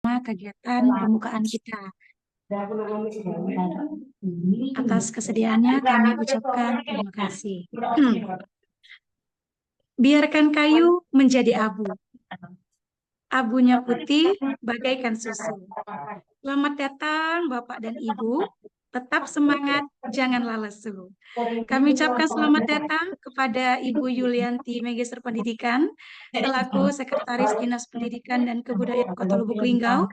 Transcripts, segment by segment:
menerima kegiatan pembukaan kita. Atas kesediaannya kami ucapkan terima kasih. Biarkan kayu menjadi abu. Abunya putih bagaikan susu. Selamat datang Bapak dan Ibu. Tetap semangat, janganlah lesu. Kami ucapkan selamat datang kepada Ibu Yulianti Magister Pendidikan selaku Sekretaris Dinas Pendidikan dan Kebudayaan Kota Lubuk Linggau.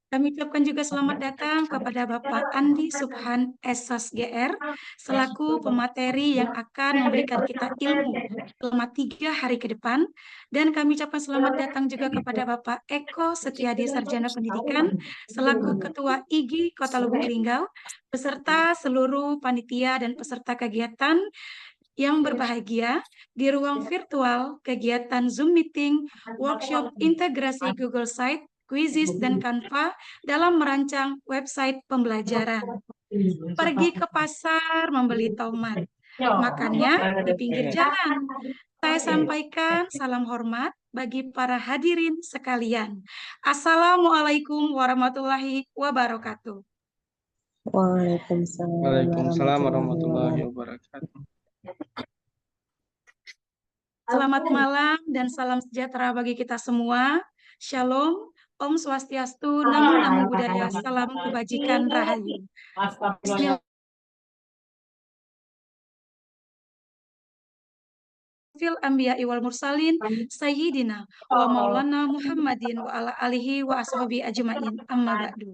Kami ucapkan juga selamat datang kepada Bapak Andi Subhan SOS GR selaku pemateri yang akan memberikan kita ilmu selama 3 hari ke depan. Dan kami ucapkan selamat datang juga kepada Bapak Eko Setiadi Sarjana Pendidikan selaku Ketua IGI Kota Lubuk Linggau beserta seluruh panitia dan peserta kegiatan yang berbahagia di ruang virtual kegiatan Zoom Meeting, workshop integrasi Google Site, Quizzes, dan Canva dalam merancang website pembelajaran. Pergi ke pasar membeli tomat, makannya di pinggir jalan. Saya sampaikan salam hormat bagi para hadirin sekalian. Assalamualaikum warahmatullahi wabarakatuh. Waalaikumsalam warahmatullahi wabarakatuh. Selamat malam dan salam sejahtera bagi kita semua. Shalom, Om Swastiastu, Namo Namo Buddhaya, salam kebajikan rahayu. Bismillah. Fil Anbiya wal Mursalin Sayyidina wa Maulana Muhammadin wa ala alihi wa ashabi ajmain, amma ba'du.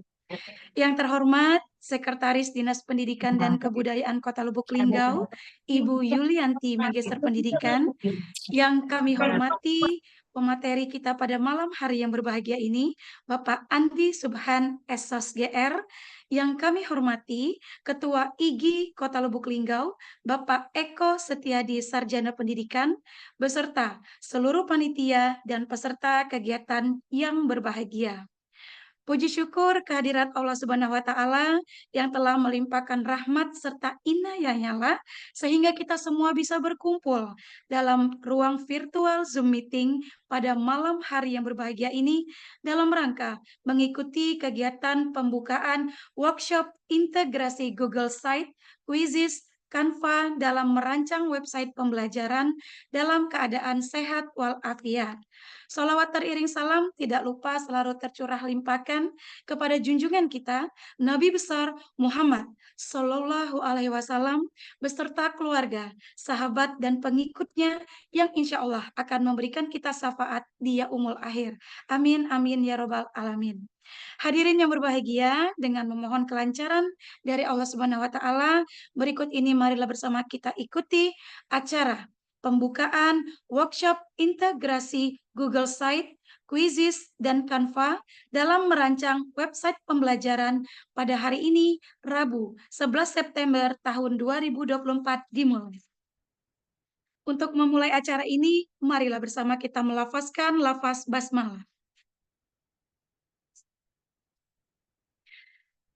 Yang terhormat Sekretaris Dinas Pendidikan dan Kebudayaan Kota Lubuk Linggau, Ibu Yulianti Magister Pendidikan, yang kami hormati pemateri kita pada malam hari yang berbahagia ini, Bapak Andi Subhan SOS GR, yang kami hormati Ketua IGI Kota Lubuk Linggau, Bapak Eko Setiadi Sarjana Pendidikan, beserta seluruh panitia dan peserta kegiatan yang berbahagia. Puji syukur kehadirat Allah Subhanahu wa Ta'ala yang telah melimpahkan rahmat serta inayahnya sehingga kita semua bisa berkumpul dalam ruang virtual Zoom Meeting pada malam hari yang berbahagia ini dalam rangka mengikuti kegiatan pembukaan workshop integrasi Google Site, Quizzes, Canva dalam merancang website pembelajaran dalam keadaan sehat walafiat. Salawat teriring salam tidak lupa selalu tercurah limpahkan kepada junjungan kita Nabi besar Muhammad Sallallahu Alaihi Wasallam beserta keluarga, sahabat dan pengikutnya yang insya Allah akan memberikan kita syafaat di yaumul akhir. Amin amin ya robbal alamin. Hadirin yang berbahagia, dengan memohon kelancaran dari Allah Subhanahu wa Ta'ala, berikut ini marilah bersama kita ikuti acara pembukaan workshop integrasi Google Site, Quizzes, dan Canva dalam merancang website pembelajaran pada hari ini, Rabu, 11 September tahun 2024 dimulai. Untuk memulai acara ini, marilah bersama kita melafazkan lafaz basmalah.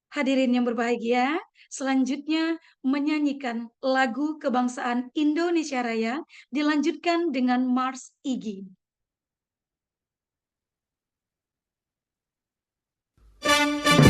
Hadirin yang berbahagia, selanjutnya menyanyikan lagu kebangsaan Indonesia Raya dilanjutkan dengan Mars IGI. Indonesia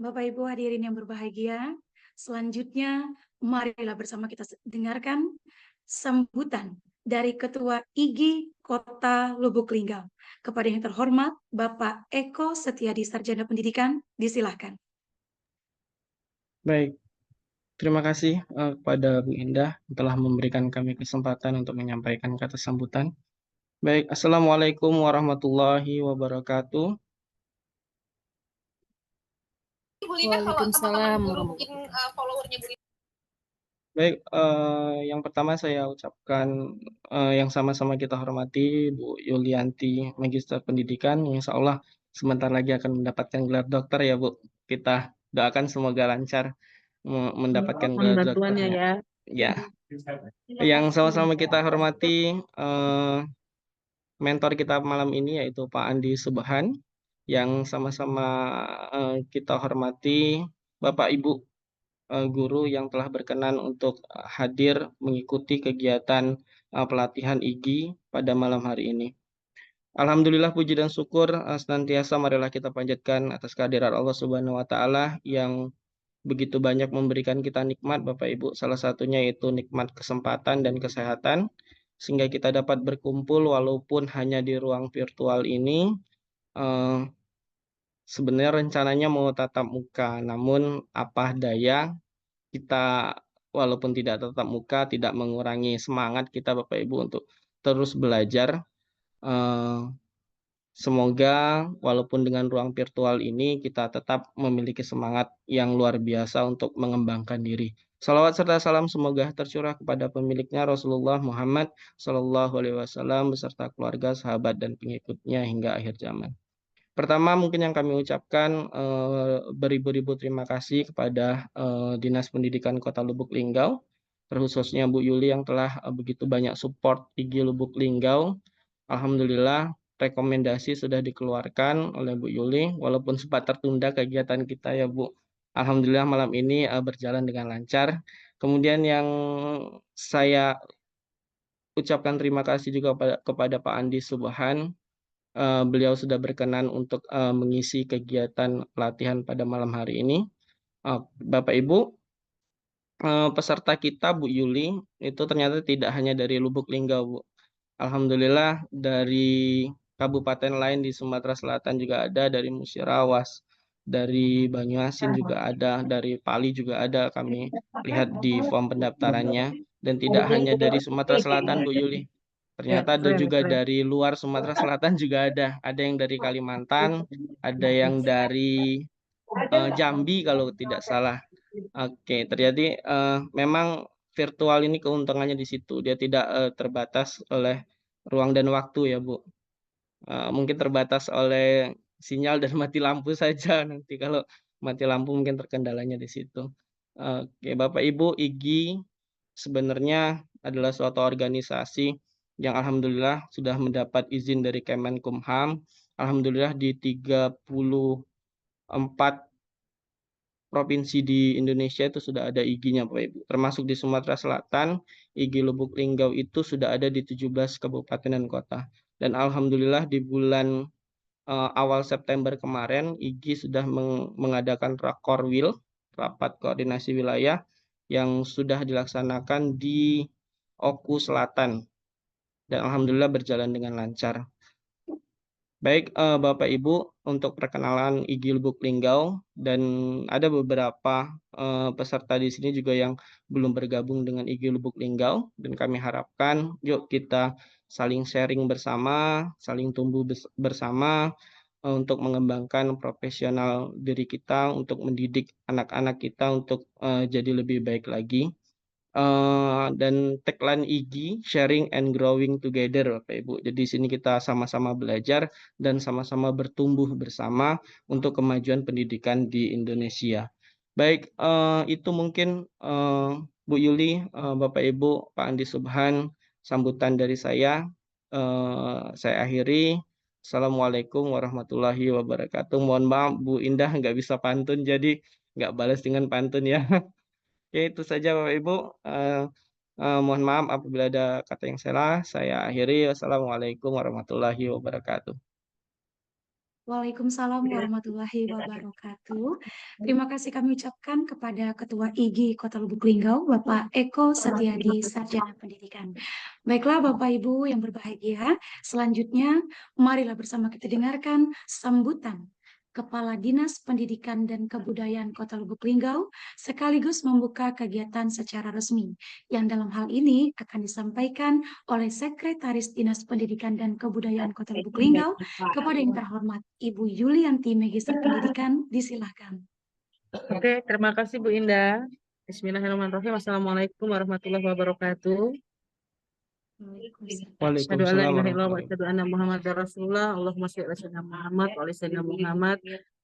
Bapak Ibu hadirin yang berbahagia, selanjutnya marilah bersama kita dengarkan sambutan dari Ketua IGI Kota Lubuk Linggau. Kepada yang terhormat Bapak Eko Setiadi Sarjana Pendidikan, disilahkan. Baik, terima kasih kepada Bu Indah telah memberikan kami kesempatan untuk menyampaikan kata sambutan. Baik, Assalamualaikum warahmatullahi wabarakatuh. Waalaikumsalam warahmatullahi wabarakatuh. Baik, yang pertama saya ucapkan yang sama-sama kita hormati Bu Yulianti, Magister Pendidikan, yang insya Allah sebentar lagi akan mendapatkan gelar dokter ya Bu. Kita doakan semoga lancar mendapatkan Mohon gelar bantuannya dokternya. ya. Ya, yang sama-sama kita hormati mentor kita malam ini yaitu Pak Andi Subhan, yang sama-sama kita hormati Bapak Ibu guru yang telah berkenan untuk hadir mengikuti kegiatan pelatihan IGI pada malam hari ini. Alhamdulillah puji dan syukur senantiasa marilah kita panjatkan atas kehadiran Allah Subhanahu wa taala yang begitu banyak memberikan kita nikmat Bapak Ibu. Salah satunya yaitu nikmat kesempatan dan kesehatan sehingga kita dapat berkumpul walaupun hanya di ruang virtual ini. Eh, Sebenarnya rencananya mau tatap muka, namun apa daya kita walaupun tidak tatap muka tidak mengurangi semangat kita Bapak Ibu untuk terus belajar. Eh, Semoga walaupun dengan ruang virtual ini kita tetap memiliki semangat yang luar biasa untuk mengembangkan diri. Salawat serta salam semoga tercurah kepada pemiliknya Rasulullah Muhammad Shallallahu Alaihi Wasallam beserta keluarga, sahabat dan pengikutnya hingga akhir zaman. Pertama mungkin yang kami ucapkan beribu-ribu terima kasih kepada Dinas Pendidikan Kota Lubuk Linggau, terkhususnya Bu Yuli yang telah begitu banyak support IGI Lubuk Linggau. Alhamdulillah rekomendasi sudah dikeluarkan oleh Bu Yuli, walaupun sempat tertunda kegiatan kita ya Bu. Alhamdulillah malam ini berjalan dengan lancar. Kemudian yang saya ucapkan terima kasih juga kepada Pak Andi Subhan. Beliau sudah berkenan untuk mengisi kegiatan pelatihan pada malam hari ini. Bapak Ibu, peserta kita Bu Yuli itu ternyata tidak hanya dari Lubuk Linggau, Bu. Alhamdulillah dari kabupaten lain di Sumatera Selatan juga ada, dari Musirawas, dari Banyuasin juga ada, dari Pali juga ada. Kami lihat di form pendaftarannya, dan tidak hanya dari Sumatera Selatan, Bu Yuli. Ternyata ada juga dari luar Sumatera Selatan juga ada. Ada yang dari Kalimantan, ada yang dari Jambi kalau tidak salah. Oke, terjadi memang virtual ini keuntungannya di situ. Dia tidak terbatas oleh ruang dan waktu ya, Bu. Mungkin terbatas oleh sinyal dan mati lampu saja nanti. Kalau mati lampu mungkin terkendalanya di situ. Oke, Bapak Ibu, IGI sebenarnya adalah suatu organisasi yang alhamdulillah sudah mendapat izin dari Kemenkumham. Alhamdulillah di 34 provinsi di Indonesia itu sudah ada IGI-nya Bapak Ibu. Termasuk di Sumatera Selatan, IGI Lubuk Linggau itu sudah ada di 17 kabupaten dan kota. Dan alhamdulillah di bulan awal September kemarin, IGI sudah mengadakan Rakorwil, rapat koordinasi wilayah, yang sudah dilaksanakan di Oku Selatan. Dan alhamdulillah berjalan dengan lancar. Baik, Bapak Ibu, untuk perkenalan IGI Lubuk Linggau, dan ada beberapa peserta di sini juga yang belum bergabung dengan IGI Lubuk Linggau, dan kami harapkan yuk kita saling sharing bersama, saling tumbuh bersama untuk mengembangkan profesional diri kita, untuk mendidik anak-anak kita untuk jadi lebih baik lagi. Dan tagline IGI Sharing and Growing Together Bapak Ibu. Jadi di sini kita sama-sama belajar dan sama-sama bertumbuh bersama untuk kemajuan pendidikan di Indonesia. Baik, itu mungkin Bu Yuli, Bapak Ibu, Pak Andi Subhan, sambutan dari saya. Saya akhiri. Assalamualaikum warahmatullahi wabarakatuh. Mohon maaf Bu Indah nggak bisa pantun, jadi nggak balas dengan pantun ya. Oke, itu saja Bapak Ibu. Mohon maaf apabila ada kata yang salah. Saya akhiri. Wassalamualaikum warahmatullahi wabarakatuh. Waalaikumsalam warahmatullahi wabarakatuh. Terima kasih kami ucapkan kepada Ketua IGI Kota Lubuk Linggau, Bapak Eko Setiadi, Sarjana Pendidikan. Baiklah Bapak Ibu yang berbahagia, selanjutnya marilah bersama kita dengarkan sambutan Kepala Dinas Pendidikan dan Kebudayaan Kota Lubuk Linggau sekaligus membuka kegiatan secara resmi yang dalam hal ini akan disampaikan oleh Sekretaris Dinas Pendidikan dan Kebudayaan Kota Lubuk Linggau kepada yang terhormat Ibu Yulianti Magister Pendidikan. Disilahkan. Oke, terima kasih Bu Indah. Bismillahirrahmanirrahim. Assalamualaikum warahmatullahi wabarakatuh. Asyhadu an la Waalaikumsalam ilaha illallah wa warahmatullahi asyhadu anna Muhammadar Rasulullah. Allahumma shalli ala sayyidina Muhammad wa ala sayyidina Muhammad.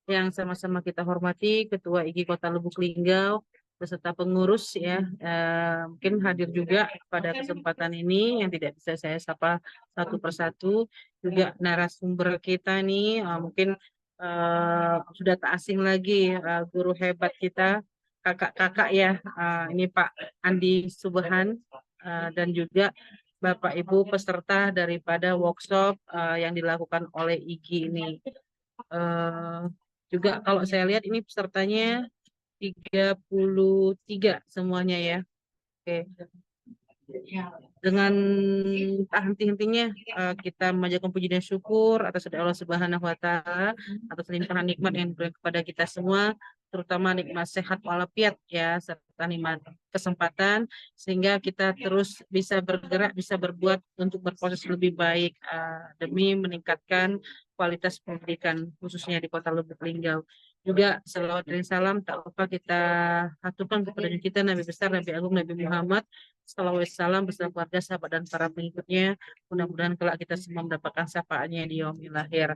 Yang sama-sama kita hormati Ketua IGI Kota Lubuk Linggau beserta pengurus ya, mungkin hadir juga pada kesempatan ini yang tidak bisa saya sapa satu persatu, juga narasumber kita nih mungkin sudah tak asing lagi, guru hebat kita, kakak-kakak ya, ini Pak Andi Subhan dan juga Bapak Ibu peserta daripada workshop yang dilakukan oleh IGI ini. Juga kalau saya lihat ini pesertanya 33 semuanya ya. Oke. Dengan tak henti-hentinya kita memanjatkan puji dan syukur atas Allah Subhanahu wa taala atas limpahan nikmat yang diberikan kepada kita semua, terutama nikmat sehat walafiat ya, serta nikmat kesempatan sehingga kita terus bisa bergerak, bisa berbuat untuk berproses lebih baik demi meningkatkan kualitas pendidikan khususnya di Kota Lubuk Linggau. Juga selawat dan salam tak lupa kita haturkan kepada kita Nabi besar Nabi Agung Nabi Muhammad sallallahu alaihi wasallam beserta keluarga, sahabat dan para pengikutnya. Mudah-mudahan kelak kita semua mendapatkan syafaatnya di yaumil akhir.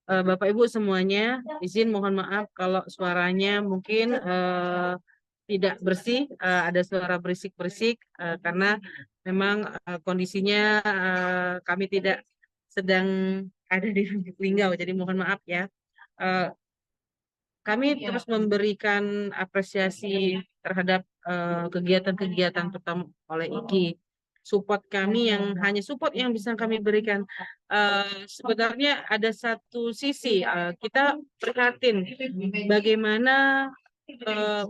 Bapak Ibu semuanya, izin mohon maaf kalau suaranya mungkin tidak bersih, ada suara berisik-berisik karena memang kondisinya kami tidak sedang ada di Lubuk Linggau, jadi mohon maaf ya. Kami terus memberikan apresiasi terhadap kegiatan-kegiatan terutama oleh IGI. Support kami yang hanya support yang bisa kami berikan. Sebenarnya ada satu sisi kita prihatin bagaimana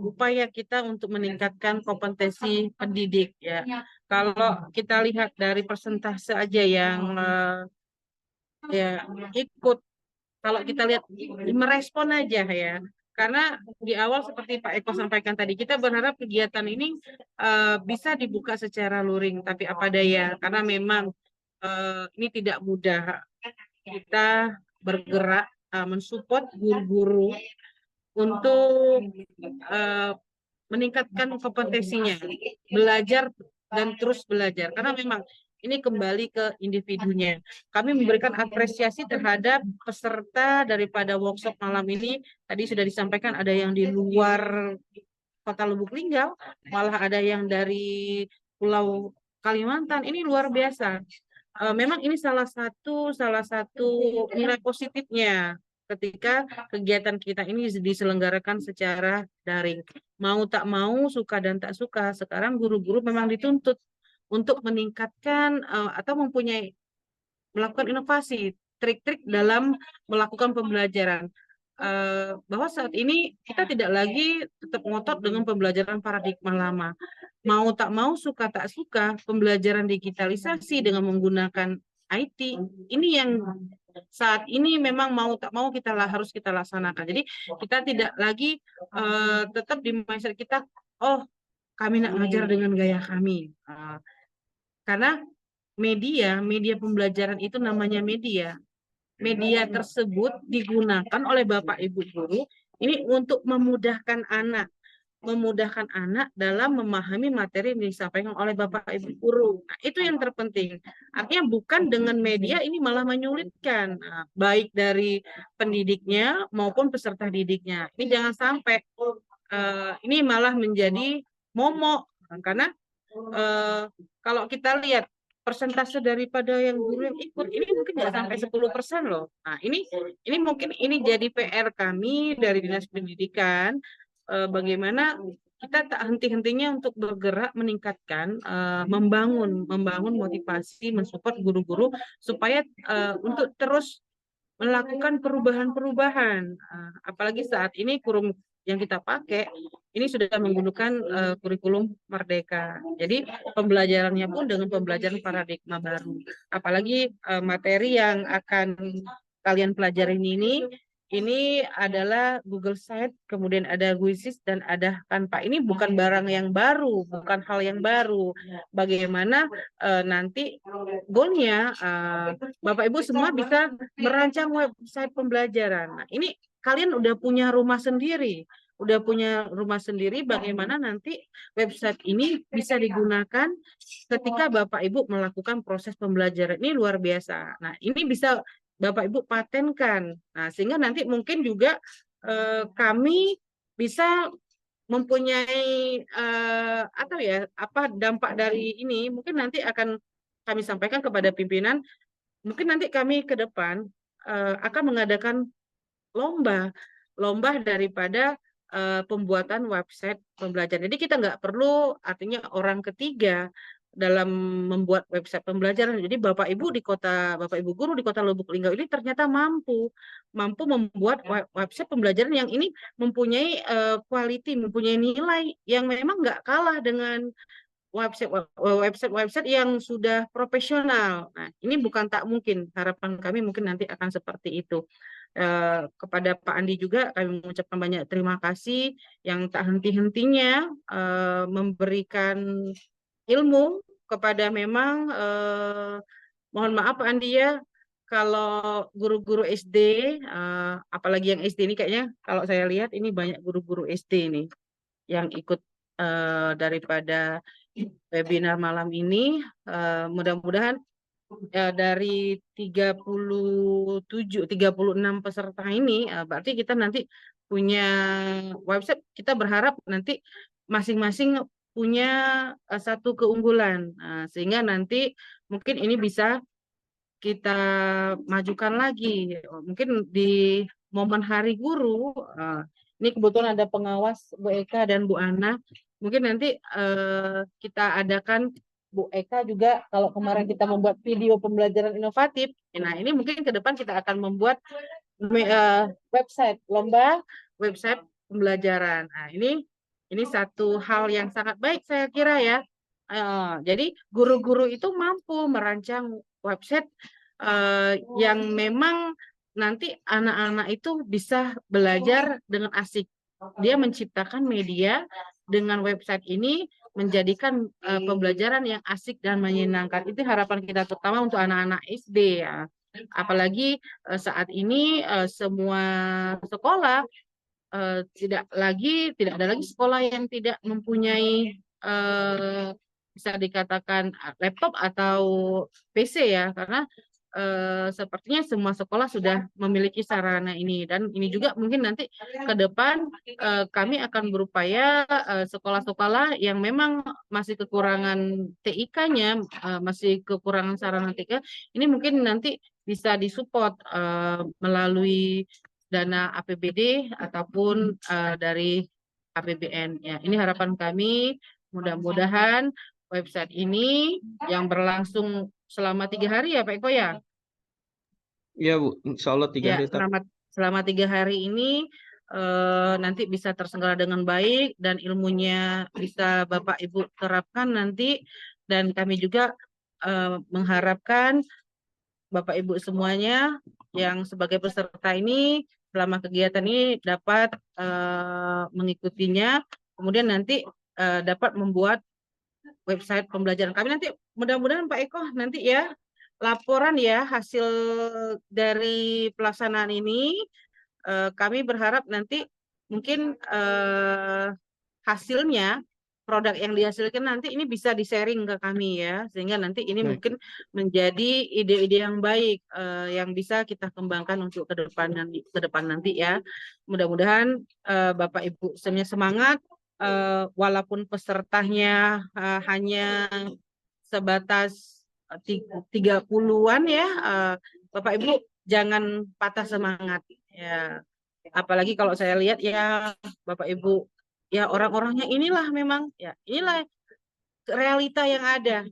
upaya kita untuk meningkatkan kompetensi pendidik ya. Kalau kita lihat dari persentase aja yang ya ikut, kalau kita lihat merespon aja ya, karena di awal seperti Pak Eko sampaikan tadi, kita berharap kegiatan ini bisa dibuka secara luring, tapi apa daya, karena memang ini tidak mudah. Kita bergerak mensupport guru-guru untuk meningkatkan kompetensinya, belajar dan terus belajar, karena memang ini kembali ke individunya. Kami memberikan apresiasi terhadap peserta daripada workshop malam ini. Tadi sudah disampaikan ada yang di luar Kota Lubuk Linggau, malah ada yang dari Pulau Kalimantan. Ini luar biasa. Memang ini salah satu nilai positifnya ketika kegiatan kita ini diselenggarakan secara daring. Mau tak mau, suka dan tak suka, sekarang guru-guru memang dituntut untuk meningkatkan atau melakukan inovasi, trik-trik dalam melakukan pembelajaran. Bahwa saat ini kita tidak lagi tetap ngotot dengan pembelajaran paradigma lama. Mau tak mau, suka tak suka, pembelajaran digitalisasi dengan menggunakan IT, ini yang saat ini memang mau tak mau harus kita laksanakan. Jadi kita tidak lagi tetap di mindset kita, oh kami nak ngajar dengan gaya kami. Karena media pembelajaran itu namanya media. Media tersebut digunakan oleh Bapak Ibu guru ini untuk memudahkan anak dalam memahami materi yang disampaikan oleh Bapak Ibu guru. Nah, itu yang terpenting. Artinya bukan dengan media ini malah menyulitkan, baik dari pendidiknya maupun peserta didiknya. Ini jangan sampai ini malah menjadi momok, karena kalau kita lihat persentase daripada yang guru yang ikut ini mungkin nggak sampai 10% loh. Nah, ini mungkin ini jadi PR kami dari Dinas Pendidikan, bagaimana kita tak henti-hentinya untuk bergerak meningkatkan, membangun motivasi, mensupport guru-guru supaya untuk terus melakukan perubahan-perubahan. Apalagi saat ini kurikulum yang kita pakai ini sudah menggunakan kurikulum Merdeka. Jadi pembelajarannya pun dengan pembelajaran paradigma baru. Apalagi materi yang akan kalian pelajarin ini adalah Google Sites, kemudian ada Quizzes dan ada Canva. Ini bukan barang yang baru, bukan hal yang baru. Bagaimana nanti goalnya Bapak Ibu semua bisa merancang website pembelajaran. Nah, ini kalian udah punya rumah sendiri. Bagaimana nanti website ini bisa digunakan ketika Bapak Ibu melakukan proses pembelajaran. Ini luar biasa. Nah, ini bisa Bapak Ibu patenkan. Nah, sehingga nanti mungkin juga kami bisa mempunyai dampak dari ini. Mungkin nanti akan kami sampaikan kepada pimpinan. Mungkin nanti kami ke depan akan mengadakan lomba daripada pembuatan website pembelajaran. Jadi kita nggak perlu artinya orang ketiga dalam membuat website pembelajaran. Jadi Bapak Ibu guru di Kota Lubuk Linggau ini ternyata mampu membuat website pembelajaran yang ini mempunyai quality, mempunyai nilai yang memang nggak kalah dengan website yang sudah profesional. Nah, ini bukan tak mungkin. Harapan kami mungkin nanti akan seperti itu. Kepada Pak Andi juga kami mengucapkan banyak terima kasih yang tak henti-hentinya memberikan ilmu kepada memang mohon maaf Pak Andi ya, kalau guru-guru SD, apalagi yang SD ini kayaknya kalau saya lihat ini banyak guru-guru SD ini yang ikut daripada webinar malam ini. Mudah-mudahan dari 36 peserta ini, berarti kita nanti punya website, kita berharap nanti masing-masing punya satu keunggulan, sehingga nanti mungkin ini bisa kita majukan lagi. Mungkin di momen Hari Guru, ini kebetulan ada pengawas Bu Eka dan Bu Ana, mungkin nanti kita adakan Bu Eka juga, kalau kemarin kita membuat video pembelajaran inovatif, nah ini mungkin ke depan kita akan membuat lomba website pembelajaran. Nah ini satu hal yang sangat baik saya kira ya. Jadi guru-guru itu mampu merancang website yang memang nanti anak-anak itu bisa belajar dengan asik. Dia menciptakan media dengan website ini, menjadikan pembelajaran yang asik dan menyenangkan. Itu harapan kita terutama untuk anak-anak SD ya. Apalagi saat ini semua sekolah tidak ada lagi sekolah yang tidak mempunyai bisa dikatakan laptop atau PC ya, karena sepertinya semua sekolah sudah memiliki sarana ini. Dan ini juga mungkin nanti ke depan kami akan berupaya sekolah-sekolah yang memang masih kekurangan TIK-nya, masih kekurangan sarana TIK, ini mungkin nanti bisa disupport melalui dana APBD ataupun dari APBN. Ya, ini harapan kami, mudah-mudahan website ini yang berlangsung selama 3 hari ya Pak Eko ya? Iya Bu, insya Allah 3 Ya, hari. selama 3 hari ini nanti bisa terselenggara dengan baik dan ilmunya bisa Bapak Ibu terapkan nanti, dan kami juga mengharapkan Bapak Ibu semuanya yang sebagai peserta ini selama kegiatan ini dapat mengikutinya, kemudian nanti dapat membuat website pembelajaran kami. Nanti mudah-mudahan Pak Eko nanti ya laporan ya hasil dari pelaksanaan ini. Kami berharap nanti mungkin hasilnya, produk yang dihasilkan nanti ini bisa di-sharing ke kami ya, sehingga nanti ini mungkin menjadi ide-ide yang baik yang bisa kita kembangkan untuk ke depan nanti ya. Mudah-mudahan Bapak Ibu semuanya semangat, walaupun pesertanya hanya sebatas 30-an ya, Bapak Ibu jangan patah semangat ya. Apalagi kalau saya lihat ya Bapak Ibu ya, orang-orangnya inilah memang ya, inilah realita yang ada.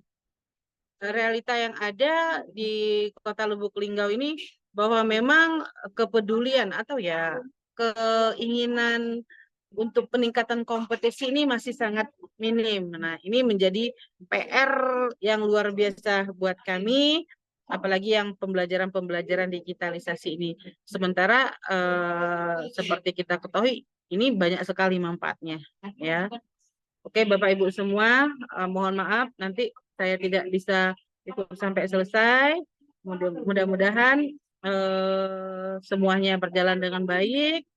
Realita yang ada di Kota Lubuk Linggau ini, bahwa memang kepedulian atau ya keinginan untuk peningkatan kompetisi ini masih sangat minim. Nah, ini menjadi PR yang luar biasa buat kami, apalagi yang pembelajaran digitalisasi ini. Sementara seperti kita ketahui, ini banyak sekali manfaatnya, ya. Oke, Bapak Ibu semua, mohon maaf nanti saya tidak bisa ikut sampai selesai. Mudah-mudahan semuanya berjalan dengan baik.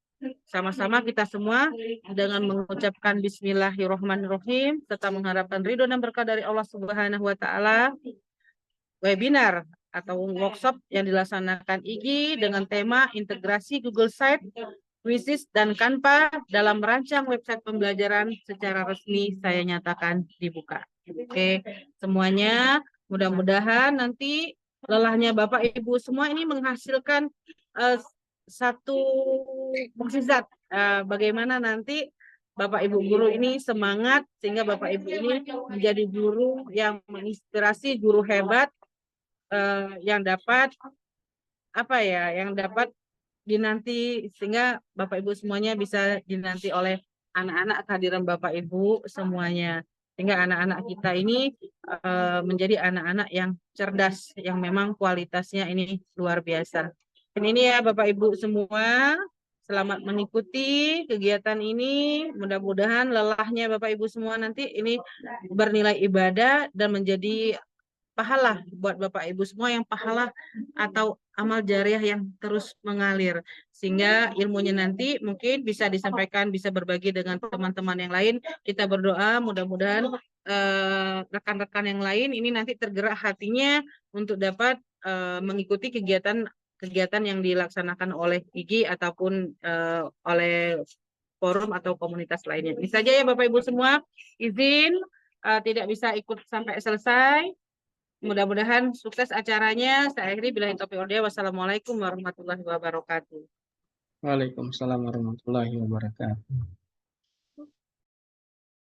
Sama-sama kita semua dengan mengucapkan Bismillahirrahmanirrahim serta mengharapkan ridho dan berkah dari Allah Subhanahu wa taala. Webinar atau workshop yang dilaksanakan IGI dengan tema integrasi Google Sites, Quizzes dan Canva dalam merancang website pembelajaran secara resmi saya nyatakan dibuka. Oke, semuanya mudah-mudahan nanti lelahnya Bapak Ibu semua ini menghasilkan satu mukjizat bagaimana nanti Bapak Ibu guru ini semangat sehingga Bapak Ibu ini menjadi guru yang menginspirasi, guru hebat yang dapat dinanti sehingga Bapak Ibu semuanya bisa dinanti oleh anak-anak kehadiran Bapak Ibu semuanya sehingga anak-anak kita ini menjadi anak-anak yang cerdas yang memang kualitasnya ini luar biasa. Dan ini ya Bapak Ibu semua, selamat mengikuti kegiatan ini. Mudah-mudahan lelahnya Bapak Ibu semua nanti ini bernilai ibadah dan menjadi pahala buat Bapak Ibu semua yang pahala atau amal jariah yang terus mengalir. Sehingga ilmunya nanti mungkin bisa disampaikan, bisa berbagi dengan teman-teman yang lain. Kita berdoa mudah-mudahan rekan-rekan yang lain ini nanti tergerak hatinya untuk dapat mengikuti kegiatan yang dilaksanakan oleh IGI ataupun oleh forum atau komunitas lainnya. Ini saja ya Bapak Ibu semua, izin tidak bisa ikut sampai selesai. Mudah-mudahan sukses acaranya. Saya akhiri billahi taufiq wal hidayah. Wassalamualaikum warahmatullahi wabarakatuh. Waalaikumsalam warahmatullahi wabarakatuh.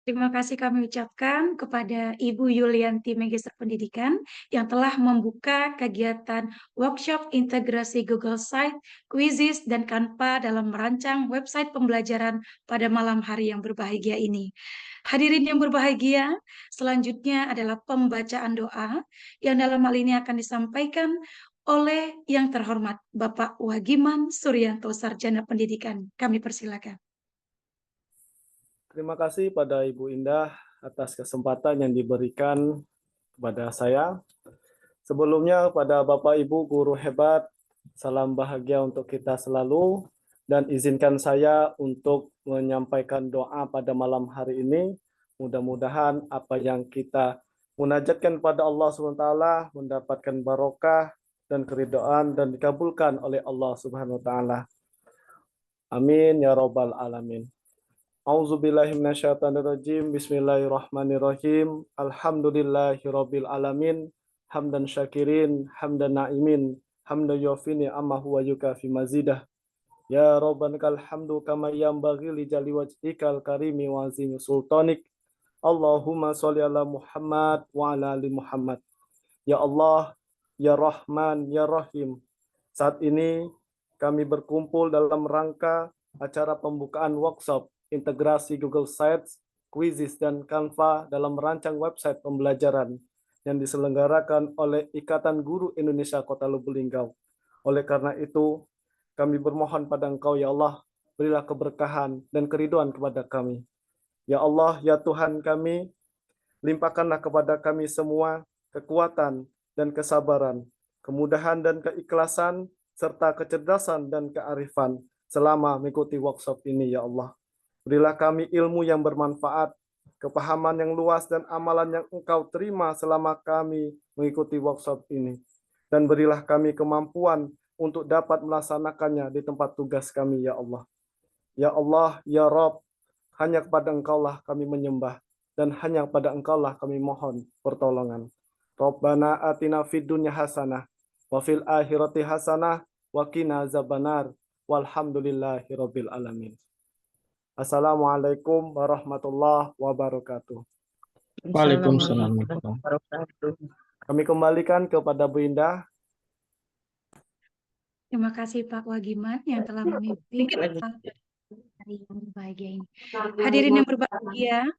Terima kasih kami ucapkan kepada Ibu Yulianti, Magister Pendidikan, yang telah membuka kegiatan workshop integrasi Google Sites, Quizzes, dan Canva dalam merancang website pembelajaran pada malam hari yang berbahagia ini. Hadirin yang berbahagia, selanjutnya adalah pembacaan doa yang dalam hal ini akan disampaikan oleh yang terhormat Bapak Wagiman Suryanto, Sarjana Pendidikan. Kami persilakan. Terima kasih pada Ibu Indah atas kesempatan yang diberikan kepada saya. Sebelumnya pada Bapak Ibu guru hebat, salam bahagia untuk kita selalu dan izinkan saya untuk menyampaikan doa pada malam hari ini. Mudah-mudahan apa yang kita munajatkan pada Allah SWT mendapatkan barokah dan keridhaan dan dikabulkan oleh Allah Subhanahu wa taala. Amin ya rabbal alamin. A'udzubillahi minasyaitonirrajim. Bismillahirrahmanirrahim. Alhamdulillahirabbil alamin. Hamdan syakirin, hamdan na'imin, hamdan yufini amma huwa yukafi mazidah. Ya Rabban kal hamdu kama yanbaghi li jali wajhikal karimi wa azimi sultanik. Allahumma sholli ala Muhammad wa ala ali Muhammad. Ya Allah, ya Rahman, ya Rahim. Saat ini kami berkumpul dalam rangka acara pembukaan workshop integrasi Google Sites, Quizzes, dan Canva dalam merancang website pembelajaran yang diselenggarakan oleh Ikatan Guru Indonesia Kota Lubuk Linggau. Oleh karena itu, kami bermohon pada Engkau, ya Allah, berilah keberkahan dan keridhaan kepada kami. Ya Allah, ya Tuhan kami, limpahkanlah kepada kami semua kekuatan dan kesabaran, kemudahan dan keikhlasan, serta kecerdasan dan kearifan selama mengikuti workshop ini, ya Allah. Berilah kami ilmu yang bermanfaat, kepahaman yang luas, dan amalan yang Engkau terima selama kami mengikuti workshop ini. Dan berilah kami kemampuan untuk dapat melaksanakannya di tempat tugas kami, ya Allah. Ya Allah, ya Rabb, hanya kepada Engkaulah kami menyembah, dan hanya kepada Engkaulah kami mohon pertolongan. Rabbana atina fid dunya hasanah, wa fil akhirati hasanah, wa qina azabannar, walhamdulillahi rabbil alamin. Assalamualaikum warahmatullahi wabarakatuh. Waalaikumsalam. Kami kembalikan kepada Bu Indah. Terima kasih Pak Wagiman yang telah memimpin Dikit lagi. hari yang berbahagia ini. Hadirin yang berbahagia,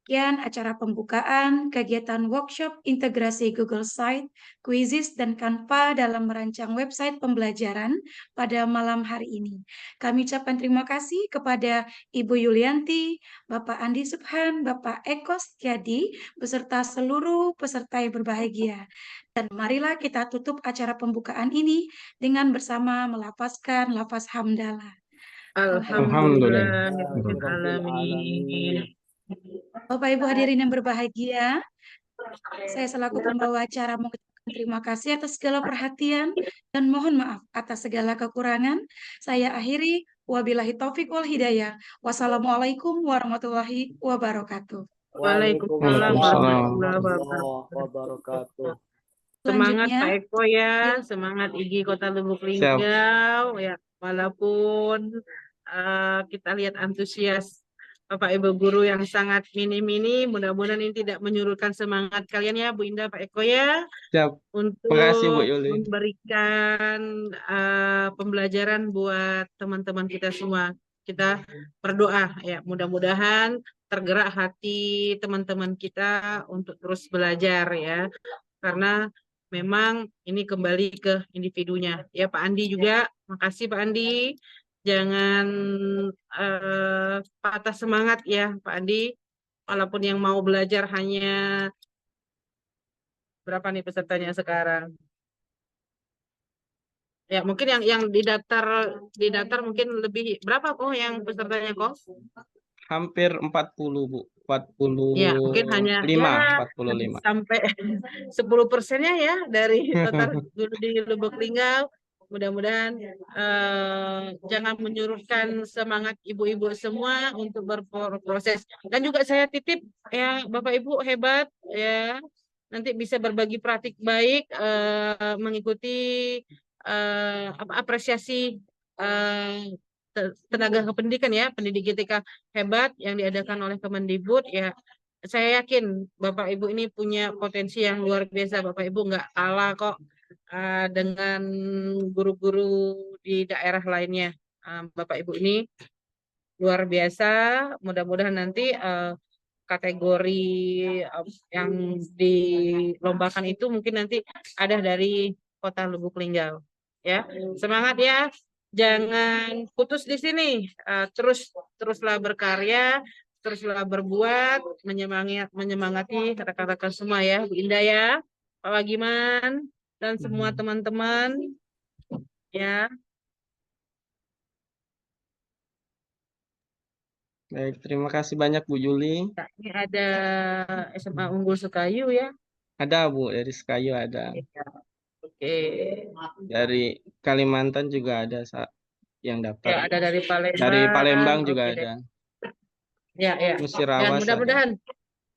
sekian acara pembukaan kegiatan workshop integrasi Google Site, Quizzes, dan Canva dalam merancang website pembelajaran pada malam hari ini. Kami ucapkan terima kasih kepada Ibu Yulianti, Bapak Andi Subhan, Bapak Eko Setiadi, beserta seluruh peserta yang berbahagia. Dan marilah kita tutup acara pembukaan ini dengan bersama melafazkan lafaz hamdalah. Alhamdulillah. Alamin. Bapak Ibu hadirin yang berbahagia, saya selaku pembawa acara mengucapkan terima kasih atas segala perhatian dan mohon maaf atas segala kekurangan. Saya akhiri, wabillahi taufiq wal hidayah. Wassalamualaikum warahmatullahi wabarakatuh. Waalaikumsalam warahmatullahi wabarakatuh. Semangat Selanjutnya, Pak Eko ya, semangat IG Kota Lubuk Siap. Linggau ya, walaupun kita lihat antusias Bapak Ibu guru yang sangat mini-mini, mudah-mudahan ini tidak menyurutkan semangat kalian ya Bu Indah, Pak Eko ya, Siap. untuk Makasih Bu Yuli. memberikan pembelajaran buat teman-teman kita semua. Kita berdoa ya, mudah-mudahan tergerak hati teman-teman kita untuk terus belajar ya, karena memang ini kembali ke individunya. Ya Pak Andi juga, makasih Pak Andi. Jangan patah semangat ya Pak Andi. Walaupun yang mau belajar hanya berapa nih pesertanya sekarang? Ya mungkin yang di daftar mungkin lebih berapa kok yang pesertanya kok? Hampir 40 Bu. 45. Ya mungkin hanya ya 45. sampai 10%-nya ya dari total guru di Lubuk Linggau. Mudah-mudahan jangan menyurutkan semangat ibu-ibu semua untuk berproses. Dan juga saya titip ya Bapak Ibu hebat ya, nanti bisa berbagi praktik baik, mengikuti apresiasi tenaga kependidikan ya, pendidik GTK hebat yang diadakan oleh Kemendikbud ya. Saya yakin Bapak Ibu ini punya potensi yang luar biasa. Bapak Ibu nggak kalah kok dengan guru-guru di daerah lainnya. Bapak Ibu ini luar biasa. Mudah-mudahan nanti kategori yang dilombakan itu mungkin nanti ada dari Kota Lubuk Linggau. Ya, semangat ya. Jangan putus di sini. Teruslah berkarya, teruslah berbuat, menyemangati rekan-rekan semua ya, Bu Indah ya, Pak Wagiman, dan semua teman-teman ya. Baik, terima kasih banyak Bu Yuli. Ini ada SMA Unggul Sukayu ya. Ada Bu, dari Sekayu ada. Oke. Dari Kalimantan juga ada yang Ya, daftar. ada dari Palembang. Dari Palembang juga Oke deh. ada. Ya. Ya, Musirawas ada. mudah-mudahan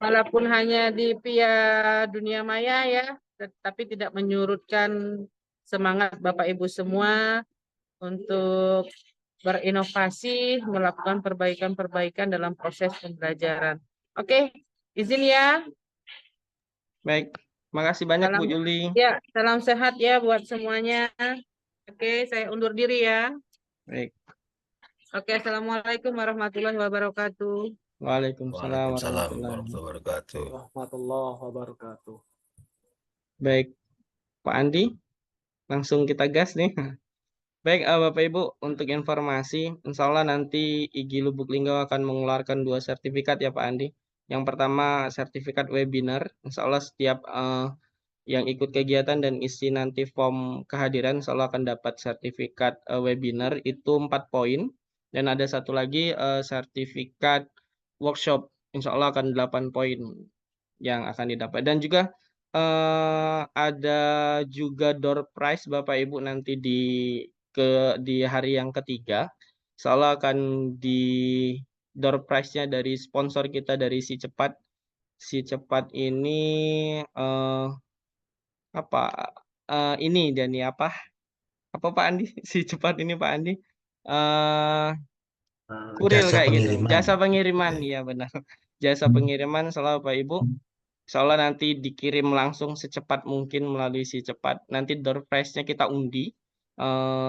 walaupun hanya di via dunia maya ya, tetapi tidak menyurutkan semangat Bapak Ibu semua untuk berinovasi, melakukan perbaikan-perbaikan dalam proses pembelajaran. Oke, izin ya. Baik, makasih banyak Bu Yuli. Ya, salam sehat ya buat semuanya. Oke, saya undur diri ya. Baik. Oke, assalamualaikum warahmatullahi wabarakatuh. Waalaikumsalam Waalaikumsalam warahmatullahi warahmatullahi wabarakatuh. Warahmatullahi wabarakatuh. Baik, Pak Andi, langsung kita gas nih. Baik, Bapak Ibu, untuk informasi, insya Allah nanti IG Lubuk Linggau akan mengeluarkan 2 sertifikat ya Pak Andi. Yang pertama sertifikat webinar, insya Allah setiap yang ikut kegiatan dan isi nanti form kehadiran, insya Allah akan dapat sertifikat webinar itu 4 poin. Dan ada satu lagi sertifikat workshop, insya Allah akan 8 poin yang akan didapat. Dan juga ada juga door prize Bapak Ibu nanti di hari yang ketiga. Insya Allah akan di door prize-nya dari sponsor kita dari Si Cepat. Si Cepat ini ini Dani apa Pak Andi? Si Cepat ini Pak Andi kurir Jasa kayak gitu, pengiriman. jasa pengiriman. Oke. Iya benar, jasa pengiriman. Selalu Pak Ibu, insya Allah nanti dikirim langsung secepat mungkin melalui Si Cepat. Nanti door prize-nya kita undi,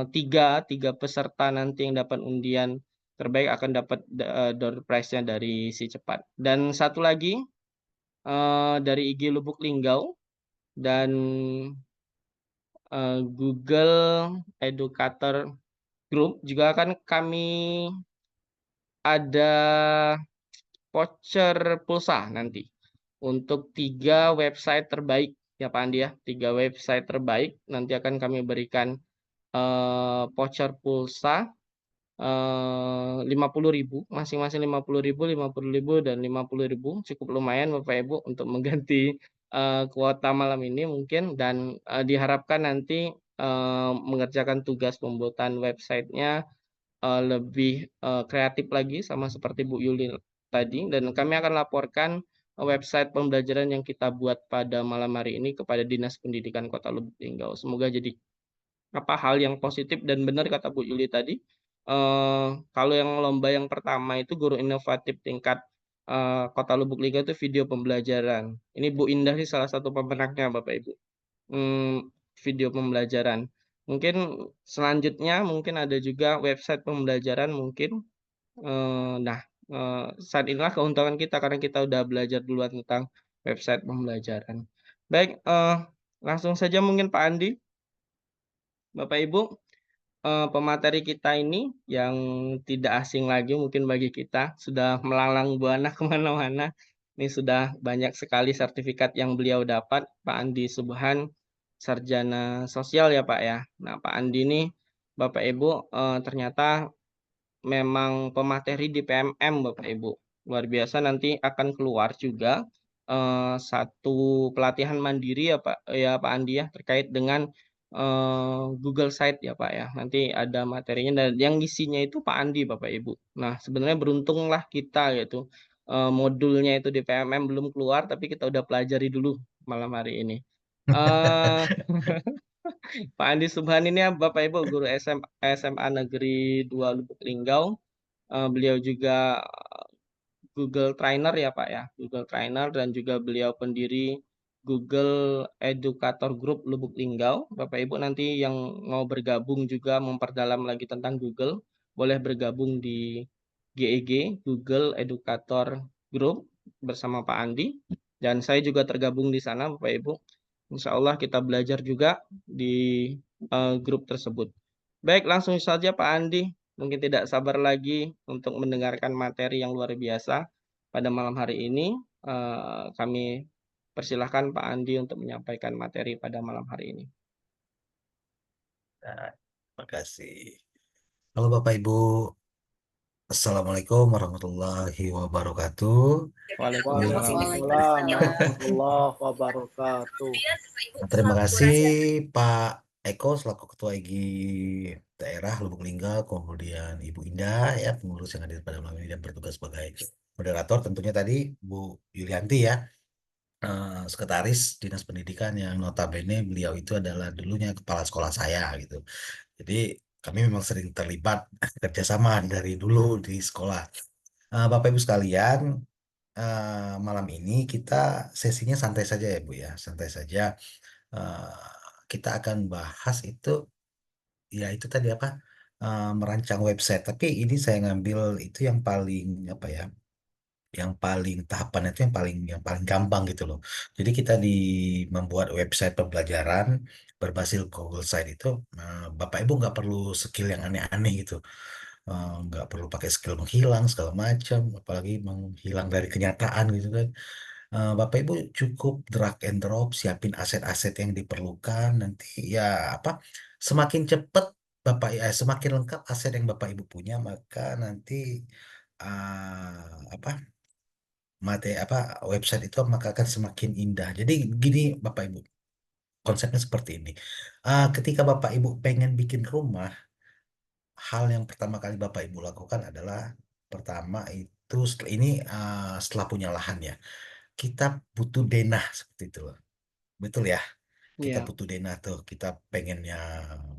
tiga peserta nanti yang dapat undian terbaik akan dapat door prize-nya dari si cepat. Dan satu lagi dari IG Lubuk Linggau dan Google Educator Group juga akan kami ada voucher pulsa nanti untuk 3 website terbaik ya Pak Andi ya. 3 website terbaik nanti akan kami berikan voucher pulsa 50.000 masing-masing 50.000, 50.000 dan 50.000 cukup lumayan Bapak Ibu untuk mengganti kuota malam ini mungkin dan diharapkan nanti mengerjakan tugas pembuatan websitenya lebih kreatif lagi sama seperti Bu Yuli tadi dan kami akan laporkan website pembelajaran yang kita buat pada malam hari ini kepada Dinas Pendidikan Kota Lubuk Linggau. Semoga jadi hal yang positif dan benar kata Bu Yuli tadi. Kalau yang lomba yang pertama itu guru inovatif tingkat Kota Lubuk Linggau itu video pembelajaran. Ini Bu Indah sih salah satu pemenangnya Bapak Ibu. Video pembelajaran. Mungkin selanjutnya mungkin ada juga website pembelajaran mungkin. Saat inilah keuntungan kita karena kita udah belajar duluan tentang website pembelajaran. Baik, langsung saja mungkin Pak Andi. Bapak Ibu, pemateri kita ini yang tidak asing lagi mungkin bagi kita, sudah melalang buana kemana-mana. Ini sudah banyak sekali sertifikat yang beliau dapat, Pak Andi Subhan, Sarjana Sosial ya Pak ya. Nah Pak Andi ini, Bapak Ibu, ternyata memang pemateri di PMM Bapak Ibu. Luar biasa nanti akan keluar juga satu pelatihan mandiri ya Pak Andi ya terkait dengan Google Site ya Pak ya. Nanti ada materinya dan yang isinya itu Pak Andi Bapak Ibu. Nah, sebenarnya beruntunglah kita gitu. Modulnya itu di PMM belum keluar tapi kita udah pelajari dulu malam hari ini. Eh Pak Andi Subhan ini ya Bapak Ibu guru SMA Negeri 2 Lubuk Linggau. Beliau juga Google Trainer ya Pak ya, Google Trainer dan juga beliau pendiri Google Educator Group Lubuk Linggau. Bapak Ibu nanti yang mau bergabung juga memperdalam lagi tentang Google, boleh bergabung di GEG, Google Educator Group bersama Pak Andi. Dan saya juga tergabung di sana Bapak Ibu. Insya Allah kita belajar juga di grup tersebut. Baik, langsung saja Pak Andi. Mungkin tidak sabar lagi untuk mendengarkan materi yang luar biasa pada malam hari ini. Kami persilahkan Pak Andi untuk menyampaikan materi pada malam hari ini. Nah, terima kasih. Halo Bapak Ibu, Assalamualaikum warahmatullahi wabarakatuh. Waalaikumsalam. Waalaikumsalam warahmatullahi wabarakatuh. Terima kasih Pak Eko selaku Ketua IG Daerah Lubuk Linggau, kemudian Ibu Indah ya pengurus yang hadir pada malam ini dan bertugas sebagai moderator. Tentunya tadi Bu Yulianti ya, Sekretaris Dinas Pendidikan yang notabene beliau itu adalah dulunya kepala sekolah saya gitu. Jadi kami memang sering terlibat kerjasama dari dulu di sekolah. Bapak Ibu sekalian, malam ini kita sesinya santai saja ya Bu ya, santai saja. Kita akan bahas itu, ya itu tadi apa, merancang website. Tapi ini saya ngambil itu yang paling apa ya, yang paling tahapan itu yang paling gampang gitu loh. Jadi kita membuat website pembelajaran berbasis Google Site itu, Bapak Ibu nggak perlu skill yang aneh-aneh gitu. Nggak perlu pakai skill menghilang segala macam, apalagi menghilang dari kenyataan gitu kan. Bapak Ibu cukup drag and drop, siapin aset-aset yang diperlukan nanti ya apa, semakin cepat semakin lengkap aset yang Bapak Ibu punya, maka nanti apa website itu maka akan semakin indah. Jadi gini Bapak Ibu, konsepnya seperti ini. Ketika Bapak Ibu pengen bikin rumah, hal yang pertama kali Bapak Ibu lakukan adalah pertama itu setelah punya lahan ya, kita butuh denah seperti itu. Betul ya? Kita Ya, butuh denah tuh, kita pengennya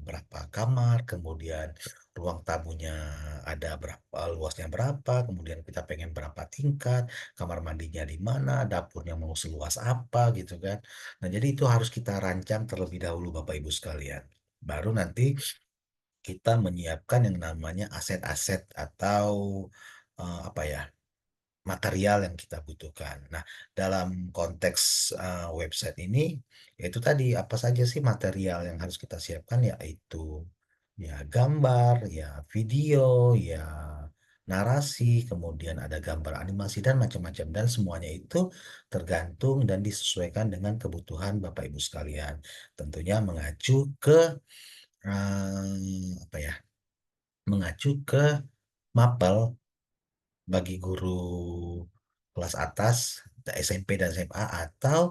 berapa kamar, kemudian ruang tamunya ada berapa, luasnya berapa, kemudian kita pengen berapa tingkat, kamar mandinya di mana, dapurnya mau seluas apa gitu kan. Nah jadi itu harus kita rancang terlebih dahulu Bapak Ibu sekalian. Baru nanti kita menyiapkan yang namanya aset-aset atau apa ya, material yang kita butuhkan. Nah, dalam konteks website ini, yaitu tadi apa saja sih material yang harus kita siapkan, yaitu ya gambar, ya video, ya narasi, kemudian ada gambar animasi dan macam-macam, dan semuanya itu tergantung dan disesuaikan dengan kebutuhan Bapak Ibu sekalian. Tentunya mengacu ke apa ya? Mengacu ke mapel bagi guru kelas atas, SMP dan SMA, atau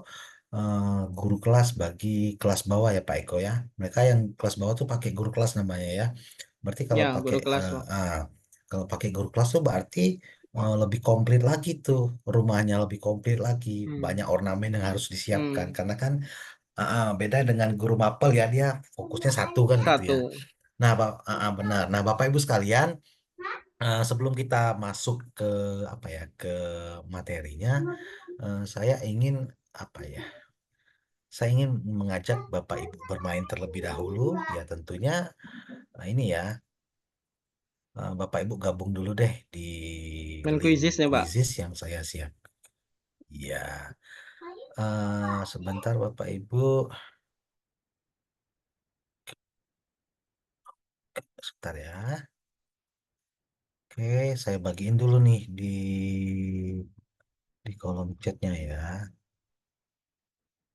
guru kelas bagi kelas bawah ya Pak Eko ya. Mereka yang kelas bawah tuh pakai guru kelas namanya ya. Berarti kalau Ya, pakai guru kelas, Pak. guru kelas tuh berarti lebih komplit lagi tuh rumahnya, lebih komplit lagi, Hmm. banyak ornamen yang harus disiapkan Hmm. karena kan beda dengan guru mapel ya, dia fokusnya satu kan gitu ya. Satu. Nah, benar. Nah, Bapak Ibu sekalian, sebelum kita masuk ke apa ya, ke materinya, saya ingin apa ya? Saya ingin mengajak Bapak Ibu bermain terlebih dahulu, ya tentunya ini ya, Bapak Ibu gabung dulu deh di Dan link kuisisnya, Pak. kuisis yang saya siap. Ya, sebentar Bapak Ibu, sebentar ya. Oke, saya bagiin dulu nih di kolom chatnya ya.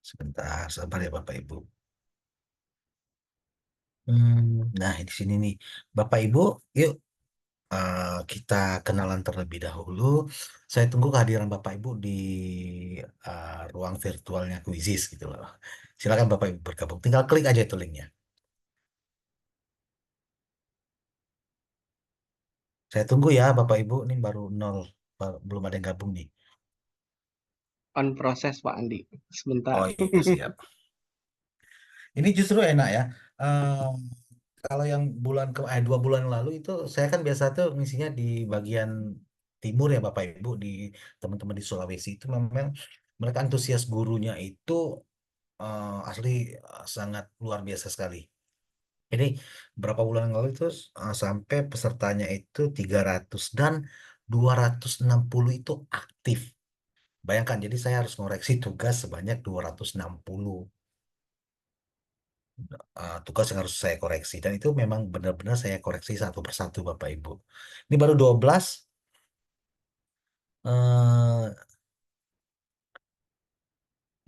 Sebentar, sabar ya Bapak Ibu. Nah, di sini nih, Bapak Ibu, yuk kita kenalan terlebih dahulu. Saya tunggu kehadiran Bapak Ibu di ruang virtualnya Quizizz gitu loh. Silakan Bapak Ibu bergabung. Tinggal klik aja itu linknya. Saya tunggu ya Bapak Ibu. Ini baru nol, belum ada yang gabung nih. On proses, Pak Andi. Sebentar. Oh iya siap. Ini justru enak ya. Eh, Kalau yang 2 bulan yang lalu itu saya kan biasa tuh ngisinya di bagian timur ya Bapak Ibu, di teman-teman di Sulawesi itu memang mereka antusias gurunya itu asli sangat luar biasa sekali. Ini berapa bulan yang lalu itu sampai pesertanya itu 300 dan 260 itu aktif. Bayangkan, jadi saya harus ngoreksi tugas sebanyak 260 tugas yang harus saya koreksi. Dan itu memang benar-benar saya koreksi satu persatu Bapak Ibu. Ini baru 12. eh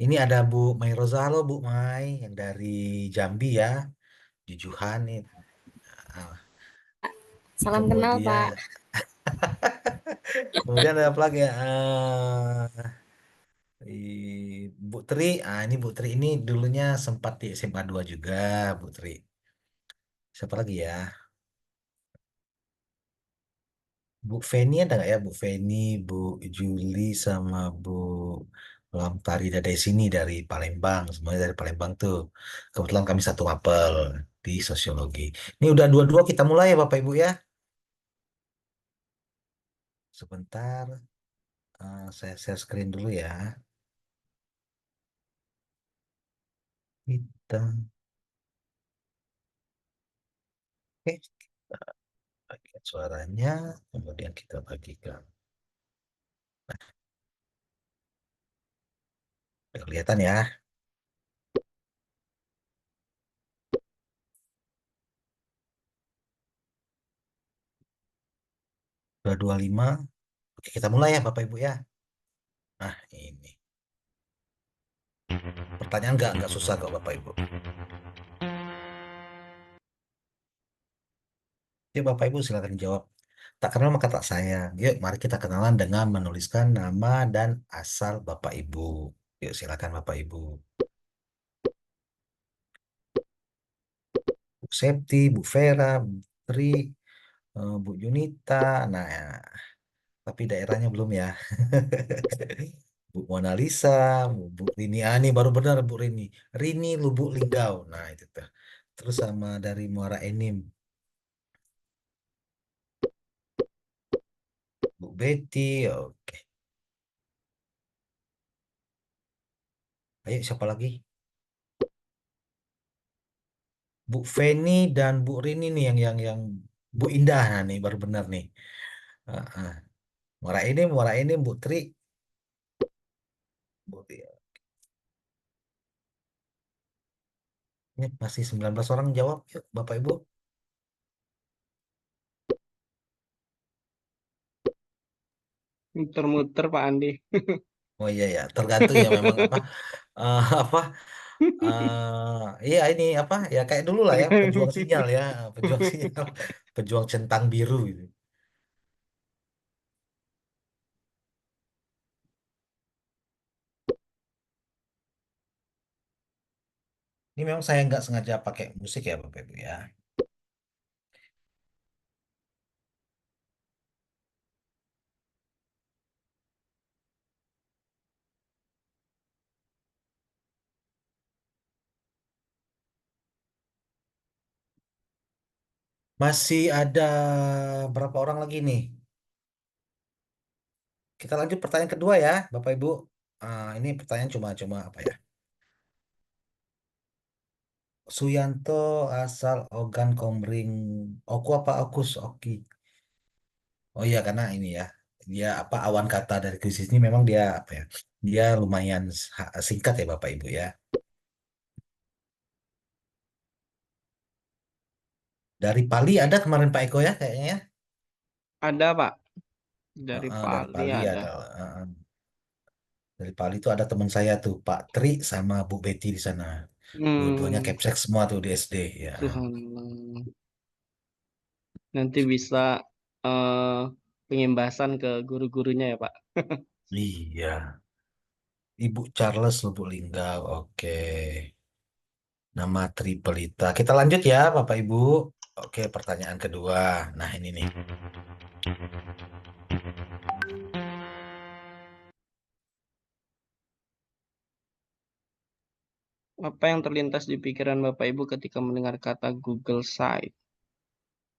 ini ada Bu Mai Roza. Halo Bu Mai, yang dari Jambi ya. Jujuhan nih. Ah, Salam kenal, kemudian Pak. kemudian ada apa lagi ya? Bu Tri, ini Bu Tri ini dulunya sempat di SMA 2 juga, Bu Tri. Siapa lagi ya? Bu Feni ada nggak ya? Bu Feni, Bu Juli, sama Bu Lamtari dari sini dari Palembang. Semuanya dari Palembang tuh. Kebetulan kami satu mapel di sosiologi. Ini udah dua-dua, kita mulai ya Bapak Ibu ya. Sebentar, saya share screen dulu ya. Kita, oke, kita bagikan suaranya, kemudian kita bagikan. Kelihatan ya. 225. Oke, kita mulai ya Bapak Ibu ya. Nah, ini. Pertanyaan nggak susah kok Bapak Ibu. Yuk Bapak Ibu silakan jawab. Tak kenal maka tak sayang. Yuk mari kita kenalan dengan menuliskan nama dan asal Bapak Ibu. Yuk silakan Bapak Ibu. Bu Septi, Bu Vera, Bu Tri, Bu Yunita. Nah, ya. Tapi daerahnya belum ya. Bu Mona Lisa, Bu Rini. Ini baru benar Bu Rini. Rini Lubuk Linggau. Nah, itu tuh. Terus sama dari Muara Enim, Bu Betty. Oke. Ayo siapa lagi? Bu Feni dan Bu Rini nih yang Bu Indah nah nih baru benar nih. Heeh. Muara ini Bu Tri. Ini masih 19 orang jawab. Yuk, Bapak Ibu. Muter-muter Pak Andi. Oh iya ya, tergantung ya memang apa apa iya ini apa ya kayak dulu lah ya pejuang sinyal ya, pejuang sinyal, pejuang centang biru gitu. Ini memang saya nggak sengaja pakai musik ya Bapak Ibu ya. Masih ada berapa orang lagi nih? Kita lanjut pertanyaan kedua ya, Bapak Ibu. Ini pertanyaan cuma apa ya? Suyanto asal Ogan Komering Oku apa Okus Oki? Oh iya karena ini ya dia apa awan kata dari krisis ini memang dia apa ya? Dia lumayan singkat ya Bapak Ibu ya. Dari Pali ada kemarin Pak Eko ya kayaknya ya. Ada Pak, dari Dari Pali Pali ada. ada. Dari Pali itu ada teman saya tuh Pak Tri sama Bu Betty di sana. Dua-duanya Hmm, capsek semua tuh di SD ya. Subhanallah. Nanti bisa eh pengimbasan ke guru-gurunya ya Pak. Iya. Ibu Charles Lubuk Linggau. Oke. Nama Tripelita. Kita lanjut ya Bapak Ibu. Oke, pertanyaan kedua. Nah, ini nih. Apa yang terlintas di pikiran Bapak Ibu ketika mendengar kata Google Site?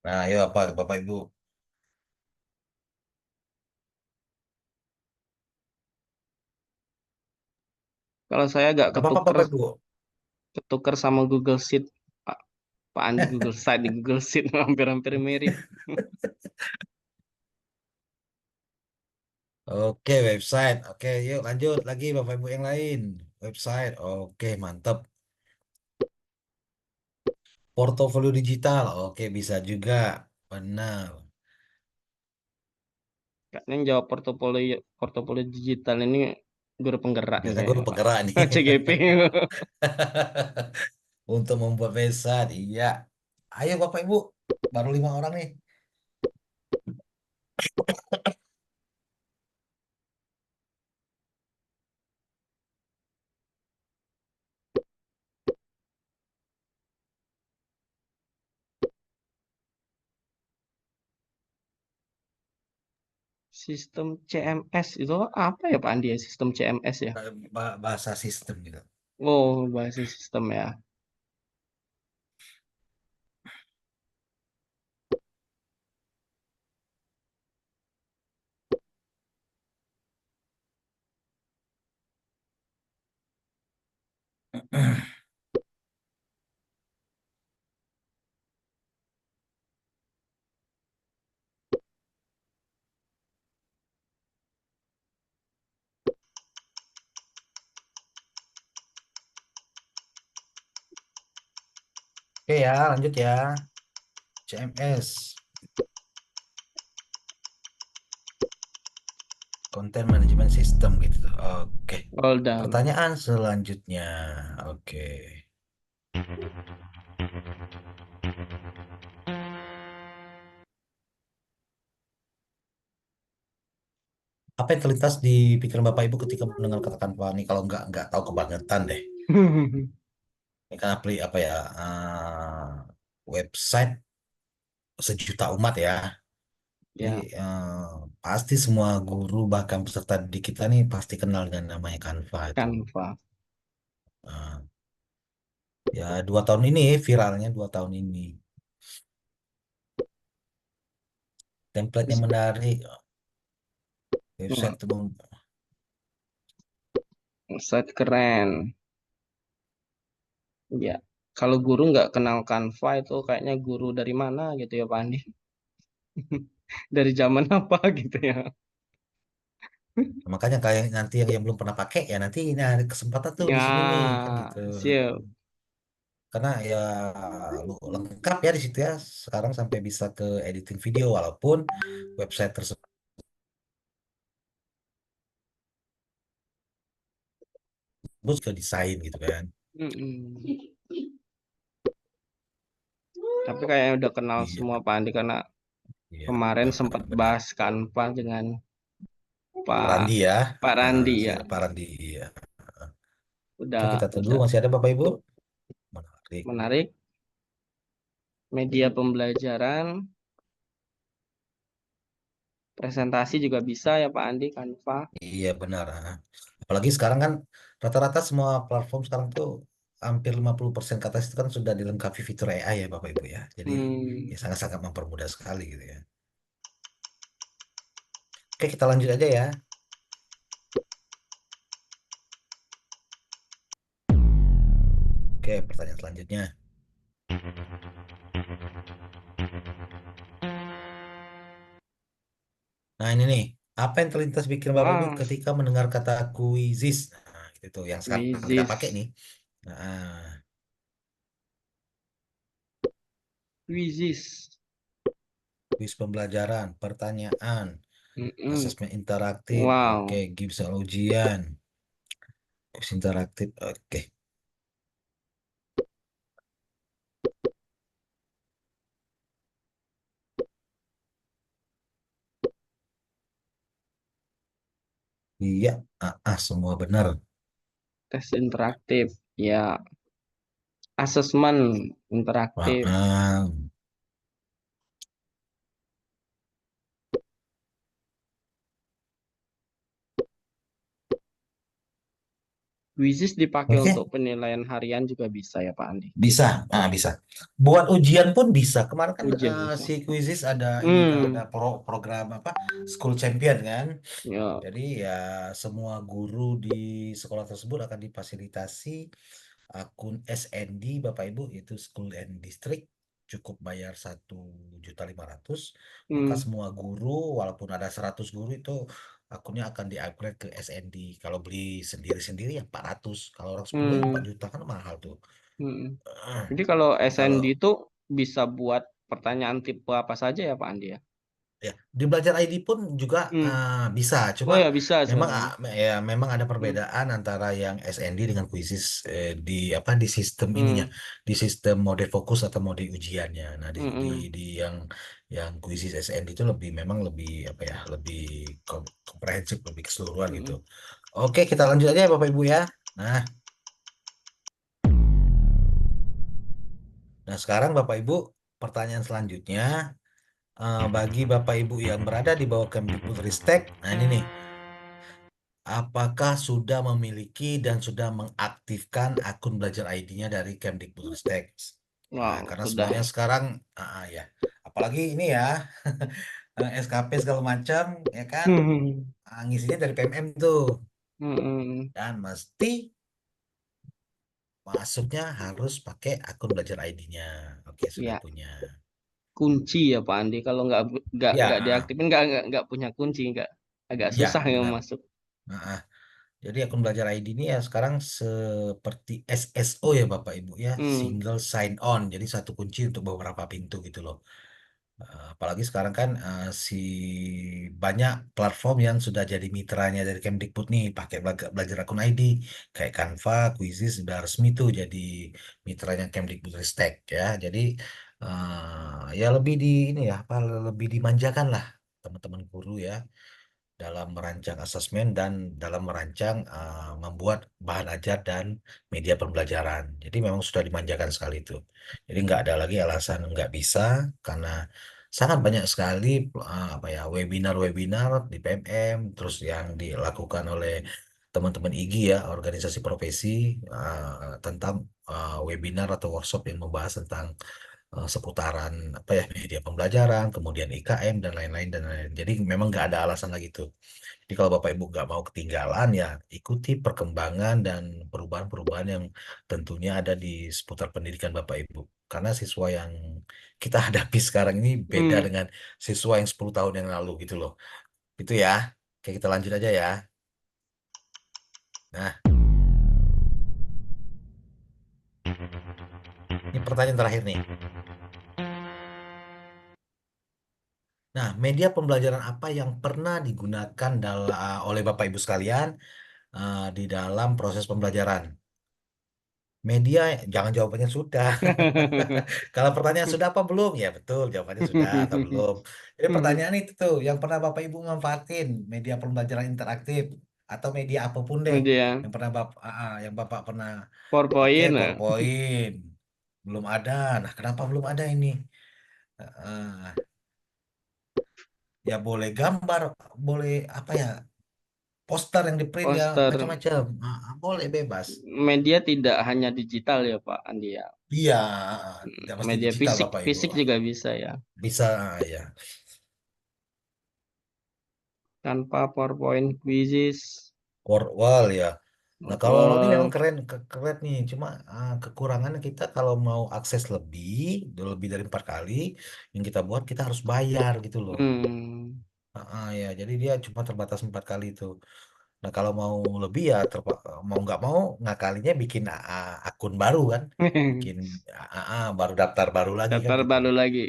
Nah, ayo apa Bapak Ibu? Kalau saya agak Apa apa Bapak Ibu? ketuker sama Google Sheet, Pak. Pak Andi Google Site di Google Sheet hampir-hampir mirip. Oke, website. Oke, yuk lanjut lagi Bapak Ibu yang lain. Website. Oke, mantap. Portofolio digital. Oke, bisa juga. Benar. Kayaknya yang jawab portofolio portofolio digital ini guru penggerak nih Biasanya kayaknya guru Pak. penggerak nih. CGP. Untuk membuat website. Iya. Ayo Bapak Ibu. Baru 5 orang nih. Sistem CMS itu apa ya Pak Andi ya? Sistem CMS ya? Bahasa sistem gitu. Oh, bahasa sistem ya. Oke ya, lanjut ya. CMS. Content Management System gitu. Oke. All done. Pertanyaan selanjutnya. Oke. Apa yang terlintas di pikiran Bapak Ibu ketika mendengar kata Canva ini? Kalau nggak tahu kebangetan deh. Ini kan apa ya? Website sejuta umat ya. Jadi Ya, pasti semua guru bahkan peserta didik kita nih pasti kenal dengan namanya Canva itu. Canva. Eh, ya 2 tahun ini viralnya 2 tahun ini. Template-nya menarik, website itu Website keren. Ya. Kalau guru nggak kenal Canva itu kayaknya guru dari mana gitu ya Pak Andi? Dari zaman apa gitu ya? Makanya kayak nanti yang belum pernah pakai ya nanti ini ada kesempatan tuh di sini nih kan Ya, gitu. siap. Karena ya lengkap ya di situ ya. Sekarang sampai bisa ke editing video walaupun website tersebut juga desain gitu kan. Mm-mm. Tapi kayaknya udah kenal Iya, semua Pak Andi karena iya, kemarin sempat benar. bahas Canva dengan Pak Pak Randi ya. Pak Randi ya. Pak Randi. Iya. Oke, Udah kita tunggu udah masih ada Bapak Ibu. Menarik. menarik. Media pembelajaran, presentasi juga bisa ya Pak Andi, Canva. Iya benar. Apalagi sekarang kan rata-rata semua platform sekarang tuh hampir 50% kata itu kan sudah dilengkapi fitur AI ya Bapak Ibu ya. Jadi Hmm, ya sangat-sangat mempermudah sekali gitu ya. Oke, kita lanjut aja ya. Oke, pertanyaan selanjutnya. Nah, ini nih, apa yang terlintas pikiran Bapak Ibu wah, ketika mendengar kata kuisis? Nah, itu yang sekarang kita pakai Quizizz. nih. Nah, Quizizz. kuis pembelajaran, pertanyaan, Mm-mm. asesmen interaktif, oke, Wow, gibson ujian, kuis interaktif, oke. Iya, semua benar. tes interaktif. Ya, asesmen Ah, interaktif. ah. Quizizz dipakai Oke, untuk penilaian harian juga bisa ya Pak Andi. bisa, bisa. Buat ujian pun bisa. Kemarin kan Ujian bisa. si Quizizz ada ini kan ada Hmm, program apa School Champion kan. ya. Jadi ya semua guru di sekolah tersebut akan difasilitasi akun SND Bapak Ibu itu School and District cukup bayar 1.500.000 maka Hmm, semua guru walaupun ada 100 guru itu akunnya akan di-upgrade ke SND. Kalau beli sendiri-sendiri ya 400. Kalau orang 10 ya 4 hmm, juta kan mahal tuh. hmm. Ah, Jadi kalau Jadi kalau SND itu bisa buat pertanyaan tipe apa saja ya Pak Andi ya? ya, di belajar ID pun juga Hmm. bisa, Oh cuma ya bisa memang sekarang. ya memang ada Hmm. perbedaan antara yang SND dengan kuisis di apa di sistem ininya, Hmm. di sistem mode fokus atau mode ujiannya. Nah, di Hmm. di, Hmm. di yang kuisis SND itu lebih memang lebih apa ya, lebih komprehensif, lebih keseluruhan gitu. Hmm. Oke, kita lanjut aja ya Bapak Ibu ya. Nah, nah sekarang Bapak Ibu pertanyaan selanjutnya bagi Bapak Ibu yang berada di bawah Kemdikbudristek. Nah, ini nih. Apakah sudah memiliki dan sudah mengaktifkan akun belajar ID-nya dari Kemdikbudristek? Nah, Wow, karena sudah semuanya ya. sekarang, ya, apalagi ini ya, SKP segala macam, ya kan, Hmm. ngisinya dari PMM tuh, Hmm. dan mesti masuknya harus pakai akun belajar ID-nya. Oke, sudah Ya, punya. kunci ya Pak Andi. Kalau nggak Ya, diaktifin nggak punya kunci, nggak agak susah ya, ya benar. masuk. Nah, jadi akun belajar ID ini ya sekarang seperti SSO ya Bapak Ibu ya, Hmm. single sign on. Jadi satu kunci untuk beberapa pintu gitu loh. Apalagi sekarang kan si banyak platform yang sudah jadi mitranya dari Kemdikbud nih, pakai belajar akun ID kayak Canva, Quizizz sudah resmi tuh jadi mitranya Kemdikbudristek ya. Jadi ya lebih di ini ya, apa lebih dimanjakan lah teman-teman guru ya dalam merancang asesmen dan dalam merancang membuat bahan ajar dan media pembelajaran. Jadi memang sudah dimanjakan sekali itu. Jadi nggak ada lagi alasan nggak bisa karena sangat banyak sekali apa ya webinar-webinar di PMM terus yang dilakukan oleh teman-teman IGI ya organisasi profesi tentang webinar atau workshop yang membahas tentang seputaran apa ya media pembelajaran, kemudian IKM dan lain-lain dan lain-lain. Jadi memang nggak ada alasan lagi tuh. Jadi kalau Bapak Ibu nggak mau ketinggalan ya ikuti perkembangan dan perubahan-perubahan yang tentunya ada di seputar pendidikan Bapak Ibu. Karena siswa yang kita hadapi sekarang ini beda Hmm. dengan siswa yang 10 tahun yang lalu gitu loh. Itu ya. Oke, kita lanjut aja ya. Nah, ini pertanyaan terakhir nih. Nah, media pembelajaran apa yang pernah digunakan oleh Bapak Ibu sekalian di dalam proses pembelajaran? Media, jangan jawabannya sudah. Kalau pertanyaan sudah apa belum? Ya betul, jawabannya sudah atau belum. Jadi pertanyaan itu tuh, yang pernah Bapak Ibu manfaatin media pembelajaran interaktif atau media apapun deh, Media yang pernah yang Bapak pernah pakai PowerPoint. Nah. PowerPoint. Belum ada. Nah, kenapa belum ada ini? Ah, ya boleh gambar, boleh apa ya? Poster yang di print ya Poster macam-macam. Boleh bebas. media tidak hanya digital ya Pak Andi ya. Iya, tidak mesti Media digital fisik Bapak Ibu. fisik juga bisa ya. Bisa ya. Tanpa PowerPoint quizzes. Wall ya. Nah, kalau ini memang Wall. keren, keren nih. Cuma kekurangannya kita kalau mau akses lebih dari 4 kali yang kita buat, kita harus bayar gitu loh. Hmm. Ya, jadi dia cuma terbatas 4 kali itu. Nah, kalau mau lebih ya mau nggak mau ngakalinya bikin akun baru kan, bikin baru daftar baru lagi kan Daftar gitu. baru lagi.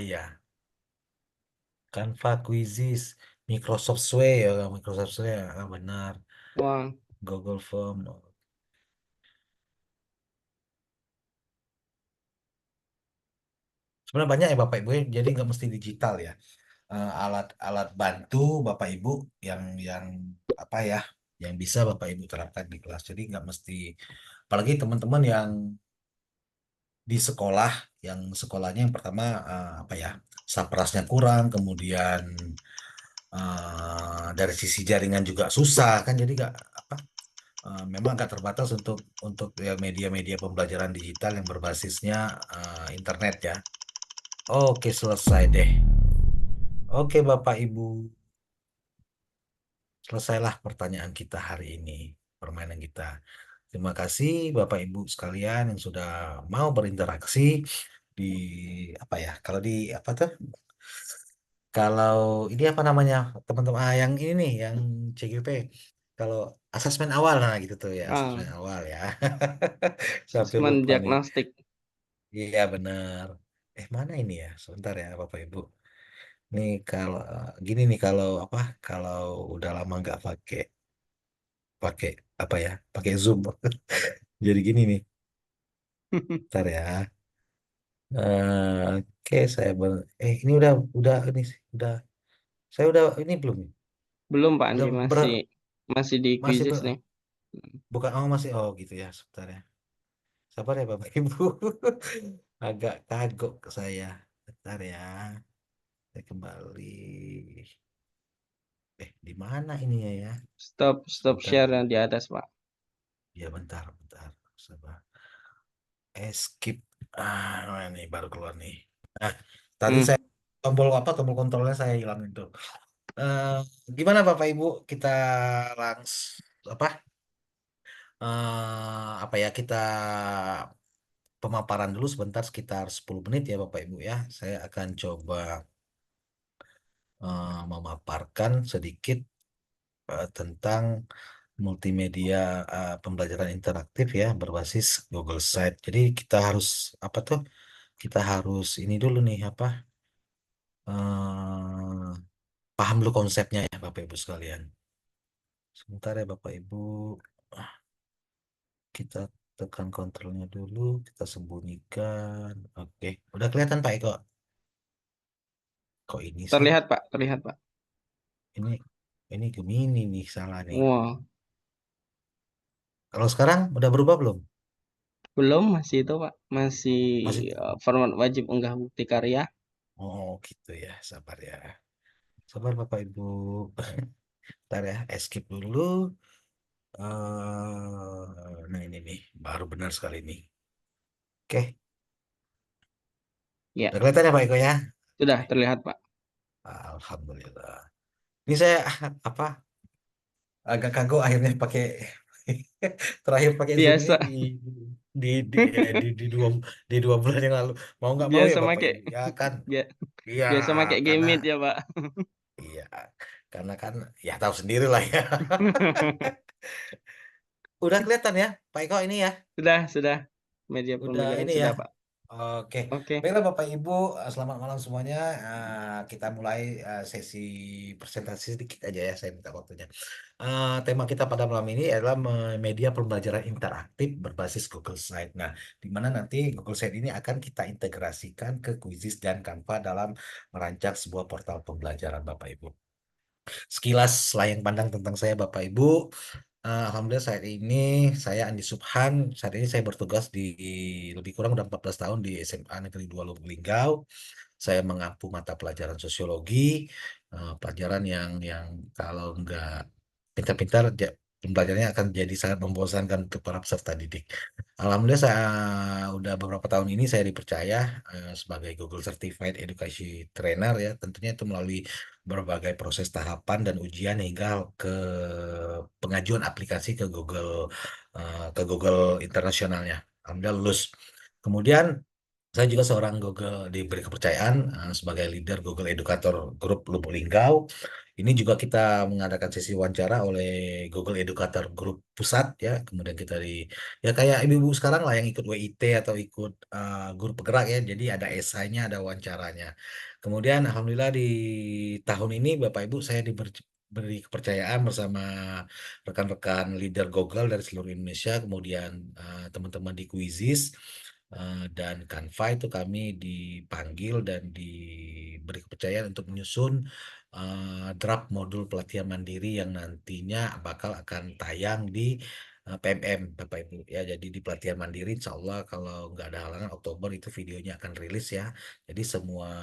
Ya, Canva, Quizzes, Microsoft Sway ya, Microsoft Sway benar, Wah. Google Form. Sebenarnya banyak ya Bapak Ibu ya, jadi nggak mesti digital ya. Alat-alat bantu Bapak Ibu yang apa ya, yang bisa Bapak Ibu terapkan di kelas. Jadi nggak mesti, apalagi teman-teman yang di sekolah, yang sekolahnya yang pertama apa ya, saprasnya kurang, kemudian dari sisi jaringan juga susah kan, jadi nggak apa, memang agak terbatas untuk ya media-media pembelajaran digital yang berbasisnya internet ya. Oke, selesai deh. Oke, Bapak Ibu, selesailah pertanyaan kita hari ini, permainan kita. Terima kasih Bapak Ibu sekalian yang sudah mau berinteraksi di apa ya? Kalau di apa tuh? Kalau ini apa namanya? Teman-teman yang ini nih, yang CGP. Kalau asesmen awal nah gitu tuh ya, asesmen Ah, awal ya. Sampai asesmen lupa nih. diagnostik. Iya benar. Mana ini ya? Sebentar ya Bapak Ibu. Nih kalau gini nih, kalau apa? Kalau udah lama nggak pakai pakai apa ya? Pakai Zoom. Jadi gini nih. Ntar ya. Oke, ini udah ini sih, udah saya udah ini belum nih? Belum Pak Udah Andi, masih masih di masih quizzes nih. bukan masih gitu ya, sebentar ya. Sabar ya Bapak Ibu. Agak kagok ke saya. Bentar ya. Saya kembali. Di mana ini ya? Stop Sebentar. share yang di atas Pak. Ya bentar, bentar. Sabar. Escape. Ini baru keluar nih. Nah, tadi Hmm. saya tombol kontrolnya saya hilangin tuh. Eh, Gimana Bapak Ibu? Kita apa? Apa ya, kita pemaparan dulu sebentar sekitar 10 menit ya Bapak Ibu ya. Saya akan coba memaparkan sedikit tentang multimedia pembelajaran interaktif ya berbasis Google Site. Jadi kita harus apa tuh? Kita harus ini dulu nih apa? eh, Paham dulu konsepnya ya Bapak Ibu sekalian. Sebentar ya Bapak Ibu. Ah, Kita tekan kontrolnya dulu, kita sembunyikan. Oke, udah kelihatan Pak Eko? Kok ini sih? Terlihat Pak, terlihat Pak. Ini ini Gemini nih, salah nih. Wah, Kalau sekarang udah berubah belum? belum masih itu Pak, masih Masih. format wajib unggah bukti karya. Oh gitu ya, sabar ya. Sabar Bapak Ibu. Ntar ya, escape dulu. Nah ini nih, baru benar sekali nih. Oke, Ya, Udah kelihatan ya Pak Eko ya? sudah terlihat, Pak. Alhamdulillah. Ini saya apa agak kagok akhirnya pakai terakhir pakai Zoom ini Biasa, di 2 bulan yang lalu. Mau nggak mau ya biasa Bapak make, Ibu ya kan? bia- Iya, biasa make karena Gmeet ya, Pak. iya karena kan ya tahu sendiri lah ya. Udah kelihatan ya Pak Eko ini ya. Sudah. Media Udah pembelajaran ini ya. sudah, Pak. Oke. Oke, Baiklah Bapak Ibu, selamat malam semuanya. Kita mulai sesi presentasi sedikit aja ya, saya minta waktunya. Tema kita pada malam ini adalah media pembelajaran interaktif berbasis Google Slide. Nah, di mana nanti Google Slide ini akan kita integrasikan ke Quizzes dan Canva dalam merancang sebuah portal pembelajaran Bapak Ibu. Sekilas layang pandang tentang saya Bapak Ibu. Alhamdulillah saat ini saya Andi Subhan. Saat ini saya bertugas di lebih kurang udah 14 tahun di SMA Negeri 2 Lubuk Linggau. Saya mengampu mata pelajaran sosiologi, pelajaran yang kalau nggak pintar-pintar pembelajarannya akan jadi sangat membosankan untuk para peserta didik. Alhamdulillah saya udah beberapa tahun ini saya dipercaya sebagai Google Certified Education Trainer ya. Tentunya itu melalui berbagai proses tahapan dan ujian hingga ke pengajuan aplikasi ke Google internasionalnya. Alhamdulillah lulus. Kemudian saya juga seorang Google diberi kepercayaan sebagai leader Google Educator Group Lubuk Linggau. Ini juga kita mengadakan sesi wawancara oleh Google Educator Group Pusat ya. Kemudian kita ya kayak ibu-ibu sekarang lah yang ikut WIT atau ikut guru penggerak ya. Jadi ada esainya, ada wawancaranya. Kemudian alhamdulillah di tahun ini Bapak Ibu saya diberi kepercayaan bersama rekan-rekan leader Google dari seluruh Indonesia, kemudian teman-teman di Quizzes dan Canva itu kami dipanggil dan diberi kepercayaan untuk menyusun draft modul pelatihan mandiri yang nantinya bakal akan tayang di PMM Bapak Ibu ya. Jadi di pelatihan mandiri Insya Allah kalau nggak ada halangan Oktober itu videonya akan rilis ya. Jadi semua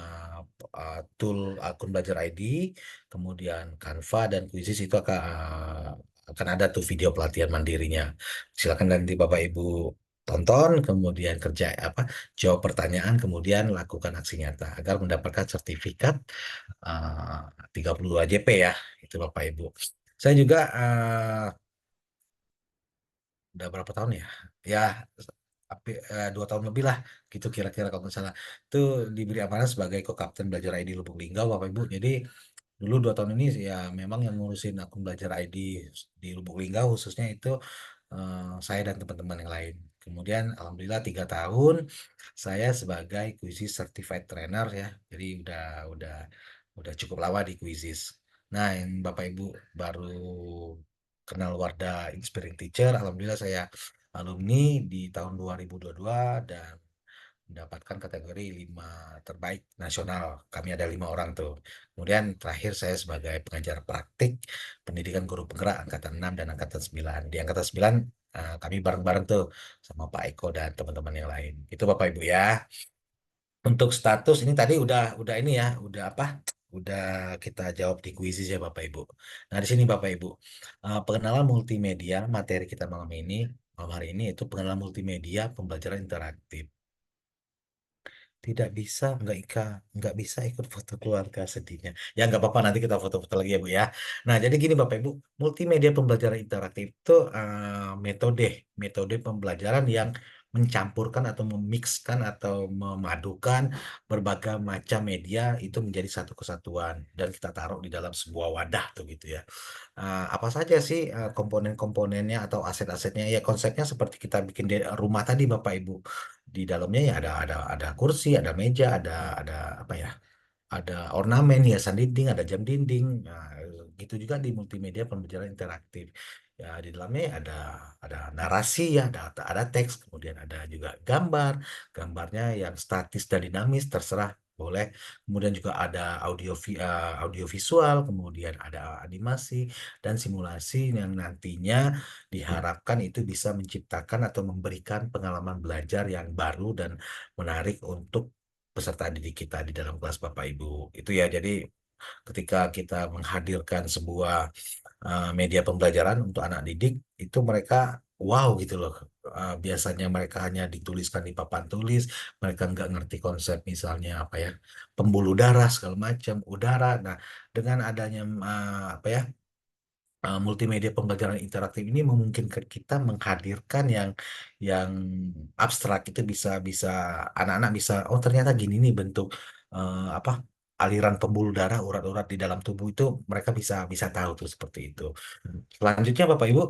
tool akun belajar ID, kemudian Canva dan Quizzes itu akan ada tuh video pelatihan mandirinya. Silakan nanti Bapak Ibu tonton, kemudian jawab pertanyaan, kemudian lakukan aksi nyata agar mendapatkan sertifikat 32 JP ya, itu Bapak Ibu. Saya juga udah berapa tahun ya? Ya, 2 tahun lebih lah, gitu kira-kira kalau nggak salah. Itu diberi amanah sebagai co-kapten belajar ID Lubuk Linggau, Bapak Ibu. Jadi dulu 2 tahun ini ya memang yang ngurusin akun belajar ID di Lubuk Linggau khususnya itu saya dan teman-teman yang lain. Kemudian alhamdulillah 3 tahun saya sebagai Quizzes Certified Trainer ya. Jadi udah cukup lama di Quizzes. Nah, yang Bapak Ibu baru kenal Wardah Inspiring Teacher, alhamdulillah saya alumni di tahun 2022 dan mendapatkan kategori 5 terbaik nasional. Kami ada 5 orang tuh. Kemudian terakhir saya sebagai pengajar praktik pendidikan guru penggerak angkatan 6 dan angkatan 9. Di angkatan 9 kami bareng-bareng tuh sama Pak Eko dan teman-teman yang lain. Itu Bapak Ibu ya. Untuk status ini tadi udah ini ya, udah apa? Udah kita jawab di kuisis ya Bapak Ibu. Nah, di sini Bapak Ibu, pengenalan multimedia materi kita malam hari ini itu pengenalan multimedia pembelajaran interaktif. Tidak bisa, nggak bisa ikut foto keluarga sedihnya. Ya nggak apa-apa nanti kita foto-foto lagi ya Bu ya. Nah jadi gini Bapak Ibu, multimedia pembelajaran interaktif itu metode pembelajaran yang mencampurkan atau memixkan atau memadukan berbagai macam media itu menjadi satu kesatuan dan kita taruh di dalam sebuah wadah tuh gitu ya. Apa saja sih komponen-komponennya atau aset-asetnya? Ya konsepnya seperti kita bikin rumah tadi Bapak Ibu. Di dalamnya ya ada kursi, ada meja, ada apa ya? Ada ornamen, hiasan dinding, ada jam dinding. Nah, gitu juga di multimedia pembelajaran interaktif. Ya, di dalamnya ada narasi ya, ada teks, kemudian ada juga gambar. Gambarnya yang statis dan dinamis terserah boleh. Kemudian juga ada audio visual, kemudian ada animasi dan simulasi yang nantinya diharapkan itu bisa menciptakan atau memberikan pengalaman belajar yang baru dan menarik untuk peserta didik kita di dalam kelas Bapak Ibu. Itu ya, jadi ketika kita menghadirkan sebuah media pembelajaran untuk anak didik, itu mereka wow gitu loh. biasanya mereka hanya dituliskan di papan tulis, mereka nggak ngerti konsep misalnya apa ya, pembuluh darah segala macam, udara. Nah, dengan adanya apa ya, multimedia pembelajaran interaktif ini memungkinkan kita menghadirkan yang abstrak. Itu bisa bisa anak-anak bisa, oh ternyata gini nih bentuk apa, aliran pembuluh darah, urat-urat di dalam tubuh itu, mereka bisa bisa tahu tuh seperti itu. Selanjutnya Bapak Ibu,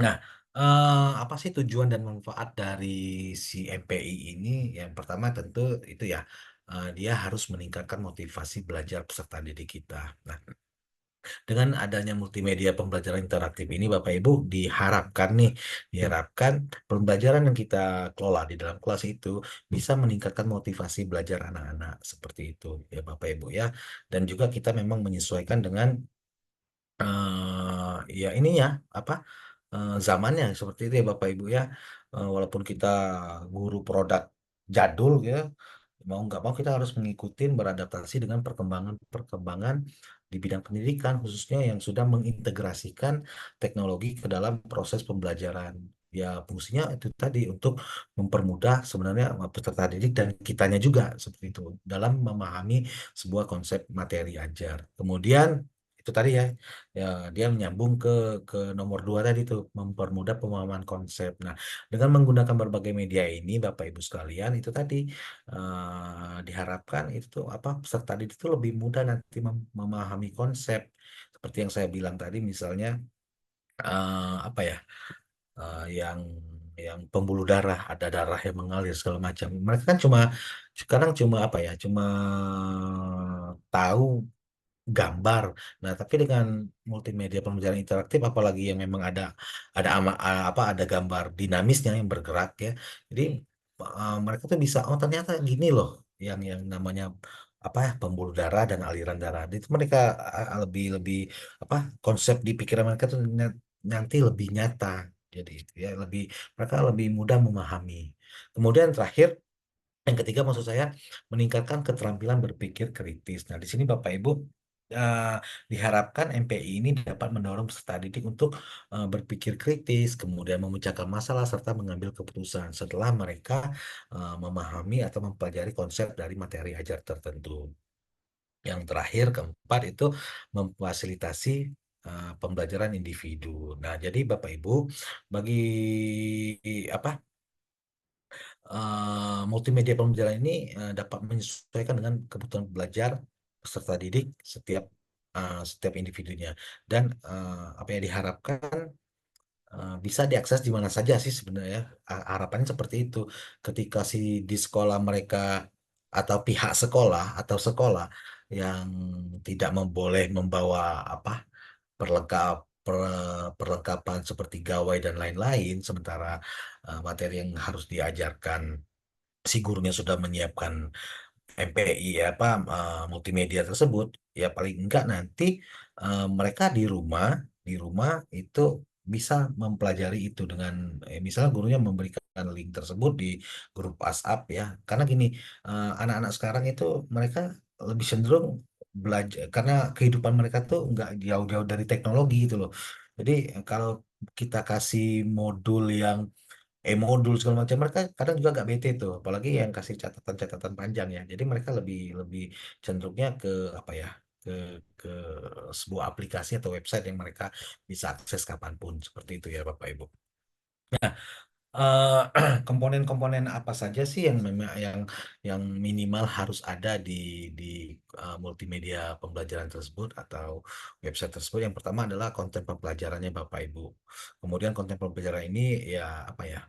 nah, apa sih tujuan dan manfaat dari si MPI ini? Yang pertama tentu itu ya, dia harus meningkatkan motivasi belajar peserta didik kita. Nah, dengan adanya multimedia pembelajaran interaktif ini, Bapak Ibu, diharapkan pembelajaran yang kita kelola di dalam kelas itu bisa meningkatkan motivasi belajar anak-anak seperti itu, ya Bapak Ibu ya. Dan juga kita memang menyesuaikan dengan ya ini ya apa, zamannya seperti itu ya Bapak Ibu ya. Walaupun kita guru produk jadul ya, mau nggak mau kita harus mengikuti beradaptasi dengan perkembangan di bidang pendidikan, khususnya yang sudah mengintegrasikan teknologi ke dalam proses pembelajaran. Ya fungsinya itu tadi untuk mempermudah sebenarnya peserta didik dan kitanya juga seperti itu dalam memahami sebuah konsep materi ajar. Kemudian itu tadi ya, ya dia menyambung ke nomor dua tadi tuh, mempermudah pemahaman konsep. Nah, dengan menggunakan berbagai media ini, Bapak Ibu sekalian, itu tadi diharapkan itu tuh apa, peserta didik itu lebih mudah nanti memahami konsep seperti yang saya bilang tadi, misalnya apa ya, yang pembuluh darah, ada darah yang mengalir segala macam. Mereka kan sekarang cuma apa ya, cuma tahu gambar. Nah, tapi dengan multimedia pembelajaran interaktif, apalagi yang memang apa, ada gambar dinamisnya yang bergerak ya. Jadi mereka tuh bisa, oh ternyata gini loh yang namanya apa ya, pembuluh darah dan aliran darah. Itu mereka lebih lebih apa, konsep di pikiran mereka tuh nanti lebih nyata. Jadi ya mereka lebih mudah memahami. Kemudian terakhir, yang ketiga maksud saya, meningkatkan keterampilan berpikir kritis. Nah, di sini Bapak Ibu, eh, diharapkan MPI ini dapat mendorong peserta didik untuk berpikir kritis, kemudian memecahkan masalah serta mengambil keputusan setelah mereka memahami atau mempelajari konsep dari materi ajar tertentu. Yang terakhir, keempat, itu memfasilitasi pembelajaran individu. Nah, jadi Bapak Ibu, bagi apa, multimedia pembelajaran ini dapat menyesuaikan dengan kebutuhan belajar peserta didik setiap individunya, dan apa yang diharapkan bisa diakses di mana saja sih sebenarnya. Harapannya seperti itu, ketika di sekolah mereka atau pihak sekolah atau sekolah yang tidak boleh membawa apa, perlengkapan seperti gawai dan lain-lain, sementara materi yang harus diajarkan si gurunya sudah menyiapkan MPI apa, multimedia tersebut, ya paling enggak nanti mereka di rumah itu bisa mempelajari itu dengan misalnya gurunya memberikan link tersebut di grup WhatsApp ya. Karena gini, anak-anak sekarang itu mereka lebih cenderung belajar karena kehidupan mereka tuh nggak jauh-jauh dari teknologi gitu loh. Jadi kalau kita kasih modul yang modul segala macam, mereka kadang juga agak bete tuh, apalagi yang kasih catatan-catatan panjang ya. Jadi mereka lebih lebih cenderungnya ke apa ya, ke ke sebuah aplikasi atau website yang mereka bisa akses kapanpun seperti itu ya Bapak Ibu. Eh, komponen-komponen apa saja sih yang memang yang minimal harus ada di multimedia pembelajaran tersebut atau website tersebut? Yang pertama adalah konten pembelajarannya Bapak Ibu. Kemudian konten pembelajaran ini ya apa ya,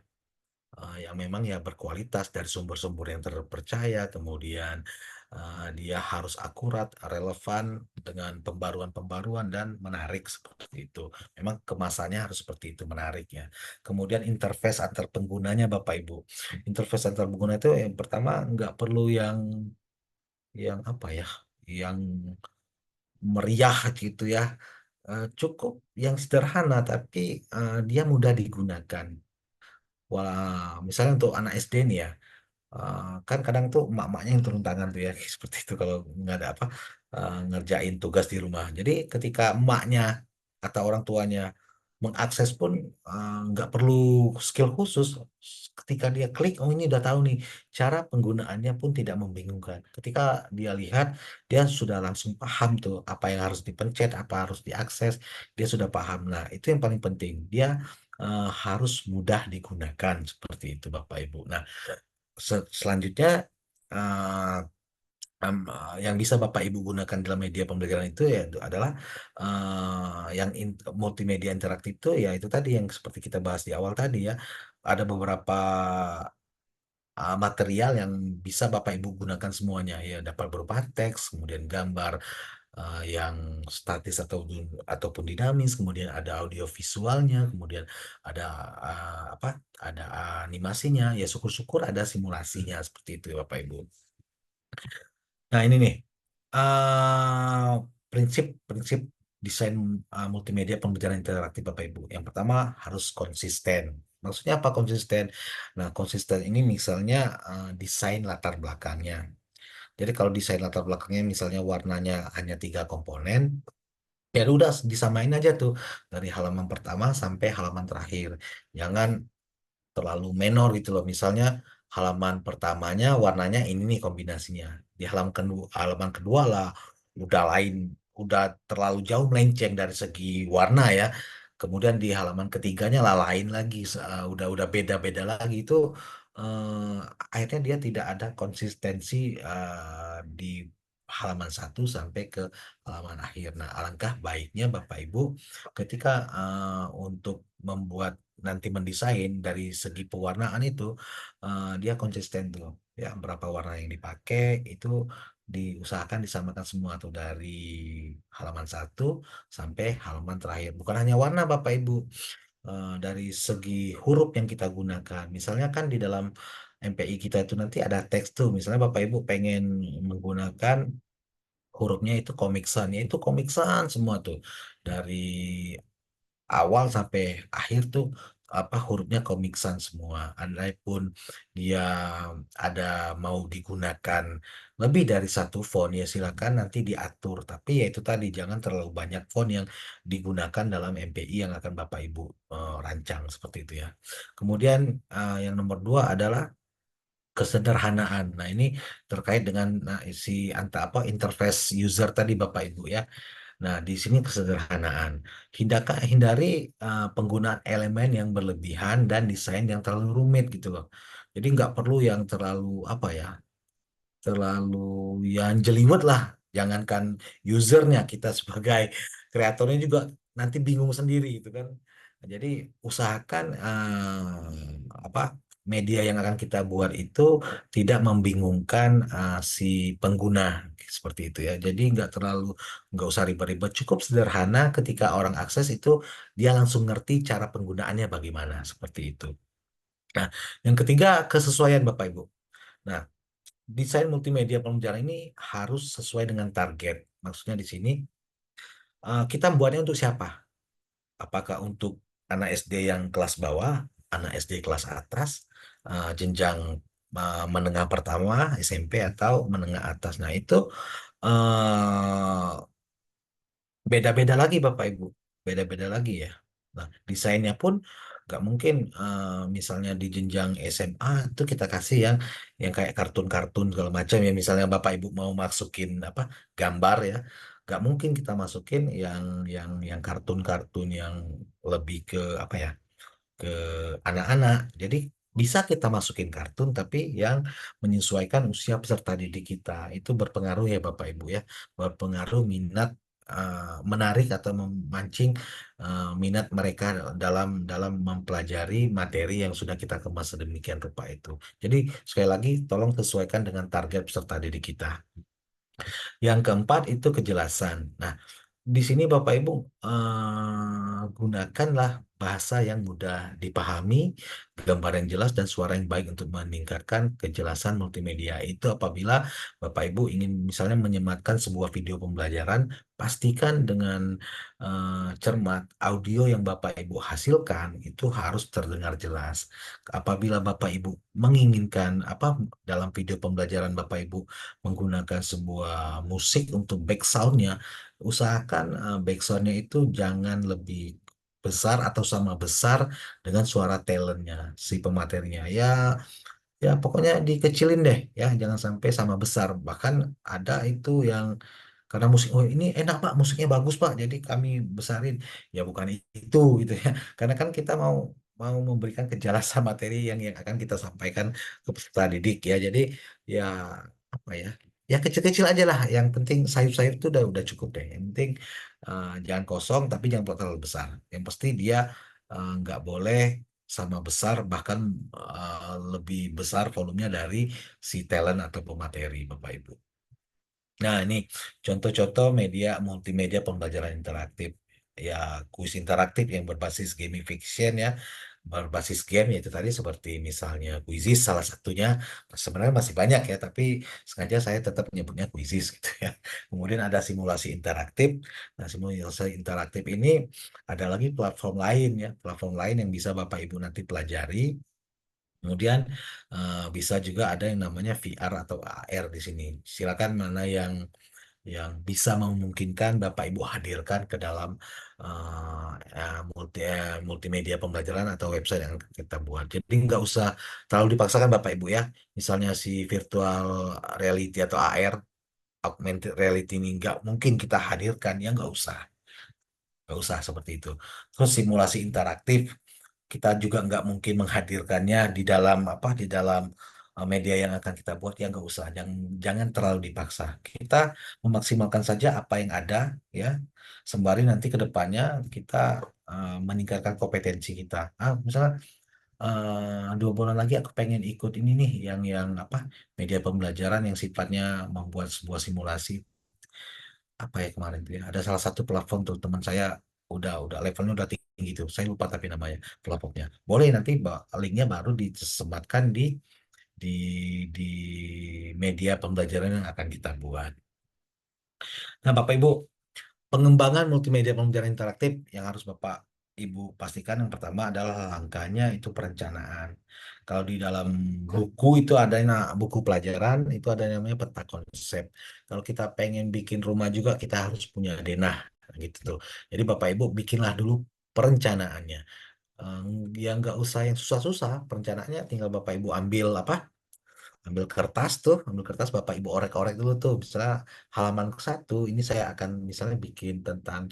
yang memang ya berkualitas dari sumber-sumber yang terpercaya, kemudian dia harus akurat, relevan dengan pembaruan-pembaruan dan menarik seperti itu. Memang kemasannya harus seperti itu, menarik ya. Kemudian interface antar penggunanya Bapak Ibu. Interface antar pengguna itu yang pertama nggak perlu yang apa ya, yang meriah gitu ya. Cukup yang sederhana tapi dia mudah digunakan. Wah, misalnya untuk anak SD nih ya, kan kadang tuh emak-emaknya yang turun tangan tuh ya, seperti itu kalau nggak ada apa, ngerjain tugas di rumah. Jadi ketika emaknya atau orang tuanya mengakses pun nggak perlu skill khusus. Ketika dia klik, oh ini udah tahu nih. Cara penggunaannya pun tidak membingungkan. Ketika dia lihat, dia sudah langsung paham tuh apa yang harus dipencet, apa harus diakses. Dia sudah paham. Nah, itu yang paling penting. Dia harus mudah digunakan seperti itu, Bapak Ibu. Nah, selanjutnya eh, yang bisa Bapak Ibu gunakan dalam media pembelajaran itu ya itu adalah yang multimedia interaktif itu ya itu tadi yang seperti kita bahas di awal tadi ya. Ada beberapa material yang bisa Bapak Ibu gunakan semuanya ya, dapat berupa teks, kemudian gambar yang statis ataupun dinamis, kemudian ada audio visualnya, kemudian ada apa? Ada animasinya. Ya syukur-syukur ada simulasinya seperti itu ya Bapak Ibu. Nah ini nih eh, prinsip-prinsip desain multimedia pembelajaran interaktif Bapak Ibu. Yang pertama harus konsisten. Maksudnya apa konsisten? Nah konsisten ini misalnya desain latar belakangnya. Jadi kalau desain latar belakangnya misalnya warnanya hanya 3 komponen, ya udah disamain aja tuh dari halaman pertama sampai halaman terakhir. Jangan terlalu menor gitu loh. Misalnya halaman pertamanya warnanya ini nih kombinasinya. Di halaman kedua lah udah lain, udah terlalu jauh melenceng dari segi warna ya. Kemudian di halaman ketiganya lah lain lagi, udah beda-beda lagi itu eh, akhirnya dia tidak ada konsistensi di halaman 1 sampai ke halaman akhir. Nah, alangkah baiknya Bapak Ibu ketika untuk membuat nanti mendesain dari segi pewarnaan itu dia konsisten tuh ya berapa warna yang dipakai itu diusahakan disamakan semua tuh dari halaman 1 sampai halaman terakhir, bukan hanya warna Bapak Ibu, dari segi huruf yang kita gunakan misalnya kan di dalam MPI kita itu nanti ada teks tuh, misalnya Bapak Ibu pengen menggunakan hurufnya itu komiksan, ya itu komiksan semua tuh dari awal sampai akhir tuh apa hurufnya komiksan semua. Andai pun dia ada mau digunakan lebih dari 1 font ya silakan nanti diatur. Tapi ya itu tadi jangan terlalu banyak font yang digunakan dalam MPI yang akan Bapak Ibu rancang seperti itu ya. Kemudian yang nomor 2 adalah kesederhanaan. Nah, ini terkait dengan apa interface user tadi Bapak Ibu ya. Nah, di sini kesederhanaan. Hindari penggunaan elemen yang berlebihan dan desain yang terlalu rumit gitu loh. Jadi nggak perlu yang terlalu apa ya, terlalu yang jelimet lah. Jangankan usernya, kita sebagai kreatornya juga nanti bingung sendiri gitu kan. Nah, jadi usahakan apa media yang akan kita buat itu tidak membingungkan si pengguna seperti itu ya. Jadi nggak usah ribet-ribet, cukup sederhana ketika orang akses itu dia langsung ngerti cara penggunaannya bagaimana seperti itu. Nah, yang ketiga kesesuaian Bapak Ibu. Nah, desain multimedia pembelajaran ini harus sesuai dengan target. Maksudnya di sini kita membuatnya untuk siapa? Apakah untuk anak SD yang kelas bawah, anak SD kelas atas, jenjang menengah pertama SMP atau menengah atas. Nah, itu eh, beda-beda lagi Bapak Ibu, beda-beda lagi ya. Nah, desainnya pun nggak mungkin misalnya di jenjang SMA itu kita kasih yang kayak kartun-kartun segala macam ya. Misalnya Bapak Ibu mau masukin apa gambar ya, nggak mungkin kita masukin yang kartun-kartun yang lebih ke apa ya ke anak-anak. Jadi bisa kita masukin kartun tapi yang menyesuaikan usia peserta didik kita. Itu berpengaruh ya Bapak Ibu ya. Berpengaruh minat menarik atau memancing minat mereka dalam dalam mempelajari materi yang sudah kita kemas sedemikian rupa itu. Jadi sekali lagi tolong sesuaikan dengan target peserta didik kita. Yang keempat itu kejelasan. Nah, di sini Bapak Ibu gunakanlah bahasa yang mudah dipahami, gambar yang jelas dan suara yang baik untuk meningkatkan kejelasan multimedia. Itu apabila Bapak Ibu ingin misalnya menyematkan sebuah video pembelajaran, pastikan dengan cermat audio yang Bapak Ibu hasilkan itu harus terdengar jelas. Apabila Bapak Ibu menginginkan apa dalam video pembelajaran Bapak Ibu menggunakan sebuah musik untuk backgroundnya, usahakan backsoundnya itu jangan lebih besar atau sama besar dengan suara talentnya si pematerinya. Ya pokoknya dikecilin deh ya, jangan sampai sama besar. Bahkan ada itu yang karena musik, oh ini enak Pak, musiknya bagus Pak, jadi kami besarin. Ya bukan itu gitu ya. Karena kan kita mau mau memberikan kejelasan materi yang akan kita sampaikan ke peserta didik ya. Jadi ya apa ya? Ya kecil-kecil aja lah. Yang penting sayur-sayur itu udah cukup deh. Yang penting jangan kosong tapi jangan terlalu besar. Yang pasti dia nggak boleh sama besar, bahkan lebih besar volumenya dari si talent atau pemateri Bapak Ibu. Nah, ini contoh-contoh media multimedia pembelajaran interaktif. Ya, kuis interaktif yang berbasis gamification ya, berbasis game yaitu tadi seperti misalnya Quizizz salah satunya. Sebenarnya masih banyak ya, tapi sengaja saya tetap menyebutnya Quizizz gitu ya. Kemudian ada simulasi interaktif. Nah, simulasi interaktif ini ada lagi platform lain ya, platform lain yang bisa Bapak Ibu nanti pelajari. Kemudian bisa juga ada yang namanya VR atau AR di sini. Silakan mana yang bisa memungkinkan Bapak Ibu hadirkan ke dalam multimedia pembelajaran atau website yang kita buat. Jadi nggak usah terlalu dipaksakan Bapak Ibu ya. Misalnya si virtual reality atau AR, augmented reality ini nggak mungkin kita hadirkan, ya nggak usah seperti itu. Terus simulasi interaktif kita juga nggak mungkin menghadirkannya di dalam apa di dalam media yang akan kita buat, ya nggak usah, jangan terlalu dipaksa, kita memaksimalkan saja apa yang ada ya, sembari nanti ke depannya kita meningkatkan kompetensi kita. Misalnya 2 bulan lagi aku pengen ikut ini nih yang apa media pembelajaran yang sifatnya membuat sebuah simulasi apa ya kemarin tuh ya, ada salah satu platform tuh teman saya udah levelnya udah tinggi tuh, saya lupa tapi namanya platformnya. Boleh nanti linknya baru disematkan di di media pembelajaran yang akan kita buat. Nah, Bapak Ibu, pengembangan multimedia pembelajaran interaktif yang harus Bapak Ibu pastikan yang pertama adalah langkahnya itu perencanaan. Kalau di dalam buku itu ada buku pelajaran itu ada yang namanya peta konsep. Kalau kita pengen bikin rumah juga kita harus punya denah gitu tuh. Jadi Bapak Ibu bikinlah dulu perencanaannya. Eh, Ya nggak usah yang susah-susah, perencanaannya tinggal Bapak Ibu ambil apa? Ambil kertas Bapak Ibu orek-orek dulu tuh. Misalnya halaman ke 1 ini saya akan misalnya bikin tentang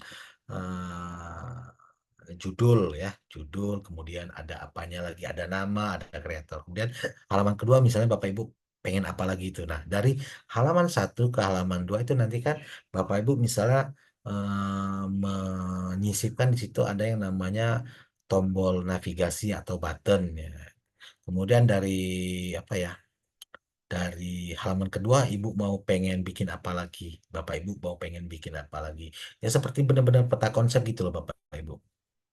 judul ya, judul, kemudian ada apanya lagi, ada nama, ada kreator. Kemudian halaman kedua misalnya Bapak Ibu pengen apa lagi itu. Nah, dari halaman 1 ke halaman 2 itu nanti kan Bapak Ibu misalnya menyisipkan di situ ada yang namanya tombol navigasi atau button ya. Kemudian dari apa ya? Dari halaman kedua, Ibu mau pengen bikin apa lagi? Bapak Ibu mau pengen bikin apa lagi? Ya seperti benar-benar peta konsep gitu loh Bapak Ibu.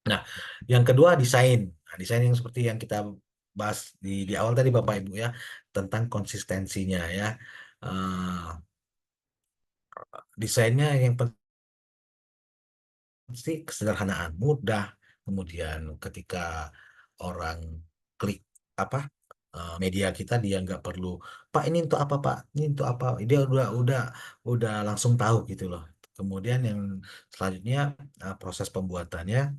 Nah, yang kedua desain. Nah, desain yang seperti yang kita bahas di awal tadi Bapak Ibu ya, tentang konsistensinya ya. Eh, Desainnya yang pasti kesederhanaan, mudah. Kemudian ketika orang klik apa media kita, dia nggak perlu, Pak ini untuk apa Pak? Ini untuk apa? Dia udah langsung tahu gitu loh. Kemudian yang selanjutnya proses pembuatannya.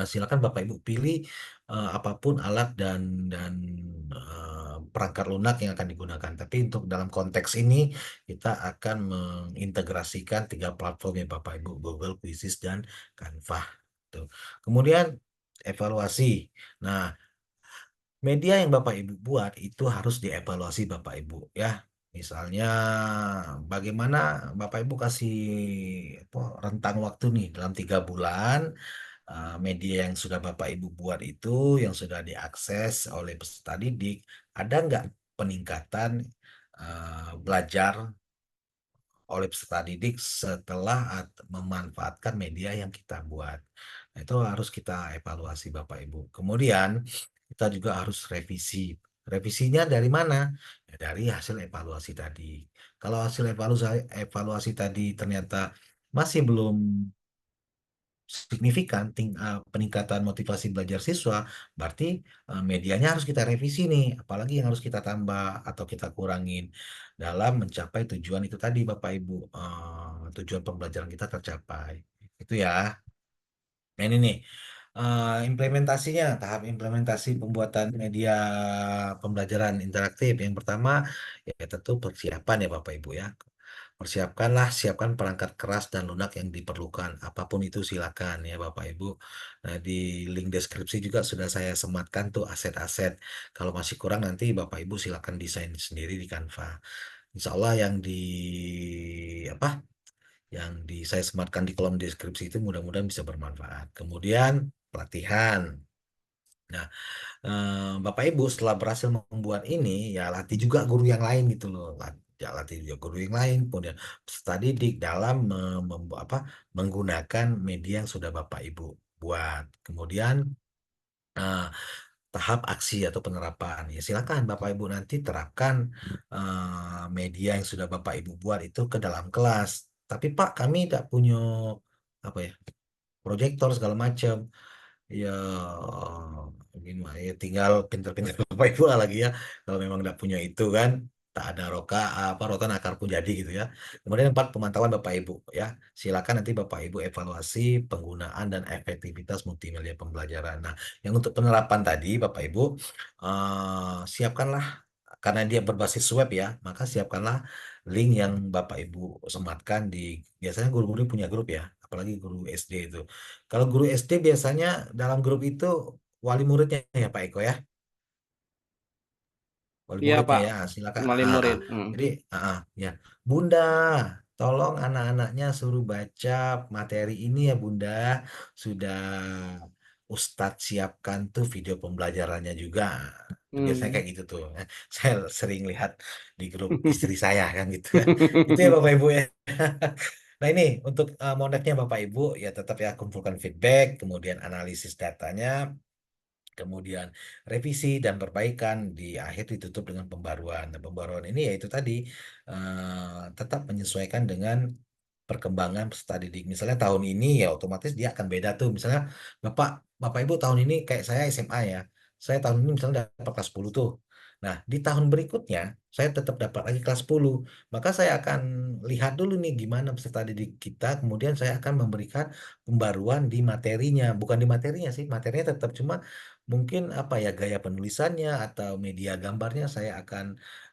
Silakan Bapak Ibu pilih apapun alat dan perangkat lunak yang akan digunakan. Tapi untuk dalam konteks ini kita akan mengintegrasikan 3 platform ya Bapak Ibu, Google, Quizzes, dan Canva. Tuh. Kemudian evaluasi. Nah, media yang Bapak Ibu buat itu harus dievaluasi Bapak Ibu ya. Misalnya bagaimana Bapak Ibu kasih rentang waktu nih dalam 3 bulan, media yang sudah Bapak Ibu buat itu yang sudah diakses oleh peserta didik, ada nggak peningkatan belajar oleh peserta didik setelah memanfaatkan media yang kita buat. Nah, itu harus kita evaluasi Bapak Ibu. Kemudian kita juga harus revisi. Revisinya dari mana? Ya, dari hasil evaluasi tadi. Kalau hasil evaluasi tadi ternyata masih belum signifikan peningkatan motivasi belajar siswa, berarti medianya harus kita revisi nih, apalagi yang harus kita tambah atau kita kurangin dalam mencapai tujuan itu tadi Bapak Ibu, tujuan pembelajaran kita tercapai. Itu ya. Nah ini nih, implementasinya, tahap implementasi pembuatan media pembelajaran interaktif. Yang pertama, ya tentu persiapan ya Bapak Ibu ya. Siapkan perangkat keras dan lunak yang diperlukan. Apapun itu silakan ya Bapak Ibu. Nah di link deskripsi juga sudah saya sematkan tuh aset-aset. Kalau masih kurang nanti Bapak Ibu silakan desain sendiri di Canva. Insya Allah yang di apa saya sematkan di kolom deskripsi itu mudah-mudahan bisa bermanfaat. Kemudian pelatihan. Nah, Bapak Ibu setelah berhasil membuat ini, ya latih juga guru yang lain gitu loh. Ya, latih juga guru yang lain, kemudian peserta didik dalam menggunakan media yang sudah Bapak Ibu buat. Kemudian eh, tahap aksi atau penerapan. Ya silakan Bapak Ibu nanti terapkan media yang sudah Bapak Ibu buat itu ke dalam kelas. Tapi Pak, kami tidak punya apa ya proyektor segala macam. Ya, gimana ya tinggal pinter-pinter Bapak Ibu lah lagi ya. Kalau memang tidak punya itu kan, tak ada rotan akar pun jadi gitu ya. Kemudian empat pemantauan Bapak Ibu ya. Silakan nanti Bapak Ibu evaluasi penggunaan dan efektivitas multimedia pembelajaran. Nah, yang untuk penerapan tadi Bapak Ibu siapkanlah karena dia berbasis web ya, maka siapkanlah link yang Bapak Ibu sematkan di biasanya guru-guru punya grup ya, apalagi guru SD itu. Kalau guru SD biasanya dalam grup itu wali muridnya ya Pak Eko ya, wali Iya muridnya Pak, ya silakan. wali murid. Jadi ya Bunda, tolong anak-anaknya suruh baca materi ini ya Bunda. Sudah Ustadz siapkan tuh video pembelajarannya juga. Biasanya Hmm. kayak gitu tuh. Saya sering lihat di grup istri saya kan gitu ya. Itu ya Bapak Ibu ya. Nah ini untuk monetnya Bapak Ibu ya tetap ya kumpulkan feedback, kemudian analisis datanya, kemudian revisi dan perbaikan di akhir ditutup dengan pembaruan. Nah, pembaruan ini yaitu tadi tetap menyesuaikan dengan perkembangan peserta didik. Misalnya tahun ini ya otomatis dia akan beda tuh. Misalnya Bapak Bapak Ibu tahun ini kayak saya SMA ya. Saya tahun ini misalnya dapat kelas 10 tuh. Nah, di tahun berikutnya saya tetap dapat lagi kelas 10. Maka saya akan lihat dulu nih gimana peserta didik kita, kemudian saya akan memberikan pembaruan di materinya. Bukan di materinya sih, materinya tetap cuma mungkin apa ya gaya penulisannya atau media gambarnya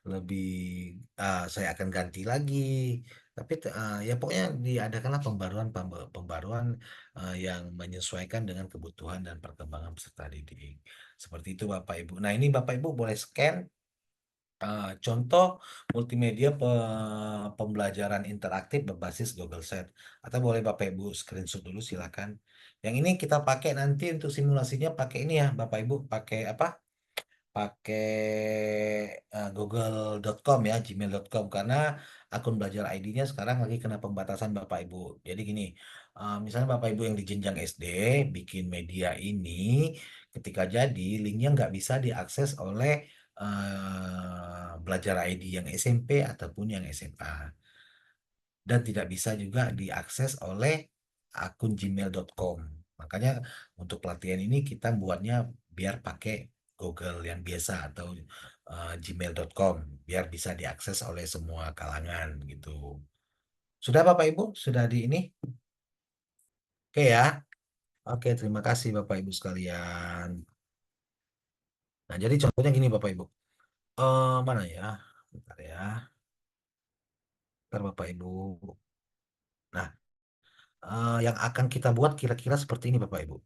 lebih saya akan ganti lagi. Tapi ya pokoknya diadakanlah pembaruan yang menyesuaikan dengan kebutuhan dan perkembangan peserta didik. Seperti itu Bapak Ibu. Nah, ini Bapak Ibu boleh scan contoh multimedia pembelajaran interaktif berbasis Google Set. Atau boleh Bapak Ibu screenshot dulu silakan. Yang ini kita pakai nanti untuk simulasinya pakai ini ya Bapak Ibu pakai apa? Pakai google.com ya, gmail.com karena akun belajar ID-nya sekarang lagi kena pembatasan Bapak Ibu. Jadi gini, misalnya Bapak Ibu yang di jenjang SD bikin media ini, ketika jadi linknya nggak bisa diakses oleh belajar ID yang SMP ataupun yang SMA dan tidak bisa juga diakses oleh akun gmail.com. Makanya untuk pelatihan ini kita buatnya biar pakai Google yang biasa atau gmail.com biar bisa diakses oleh semua kalangan gitu. Sudah Bapak Ibu? Sudah di ini? Oke ya. Oke, terima kasih Bapak Ibu sekalian. Nah, jadi contohnya gini Bapak Ibu. Mana ya? Bentar ya. Bentar Bapak Ibu. Nah, yang akan kita buat kira-kira seperti ini Bapak Ibu.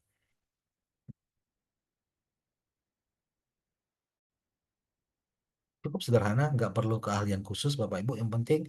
Cukup sederhana, nggak perlu keahlian khusus Bapak Ibu. Yang penting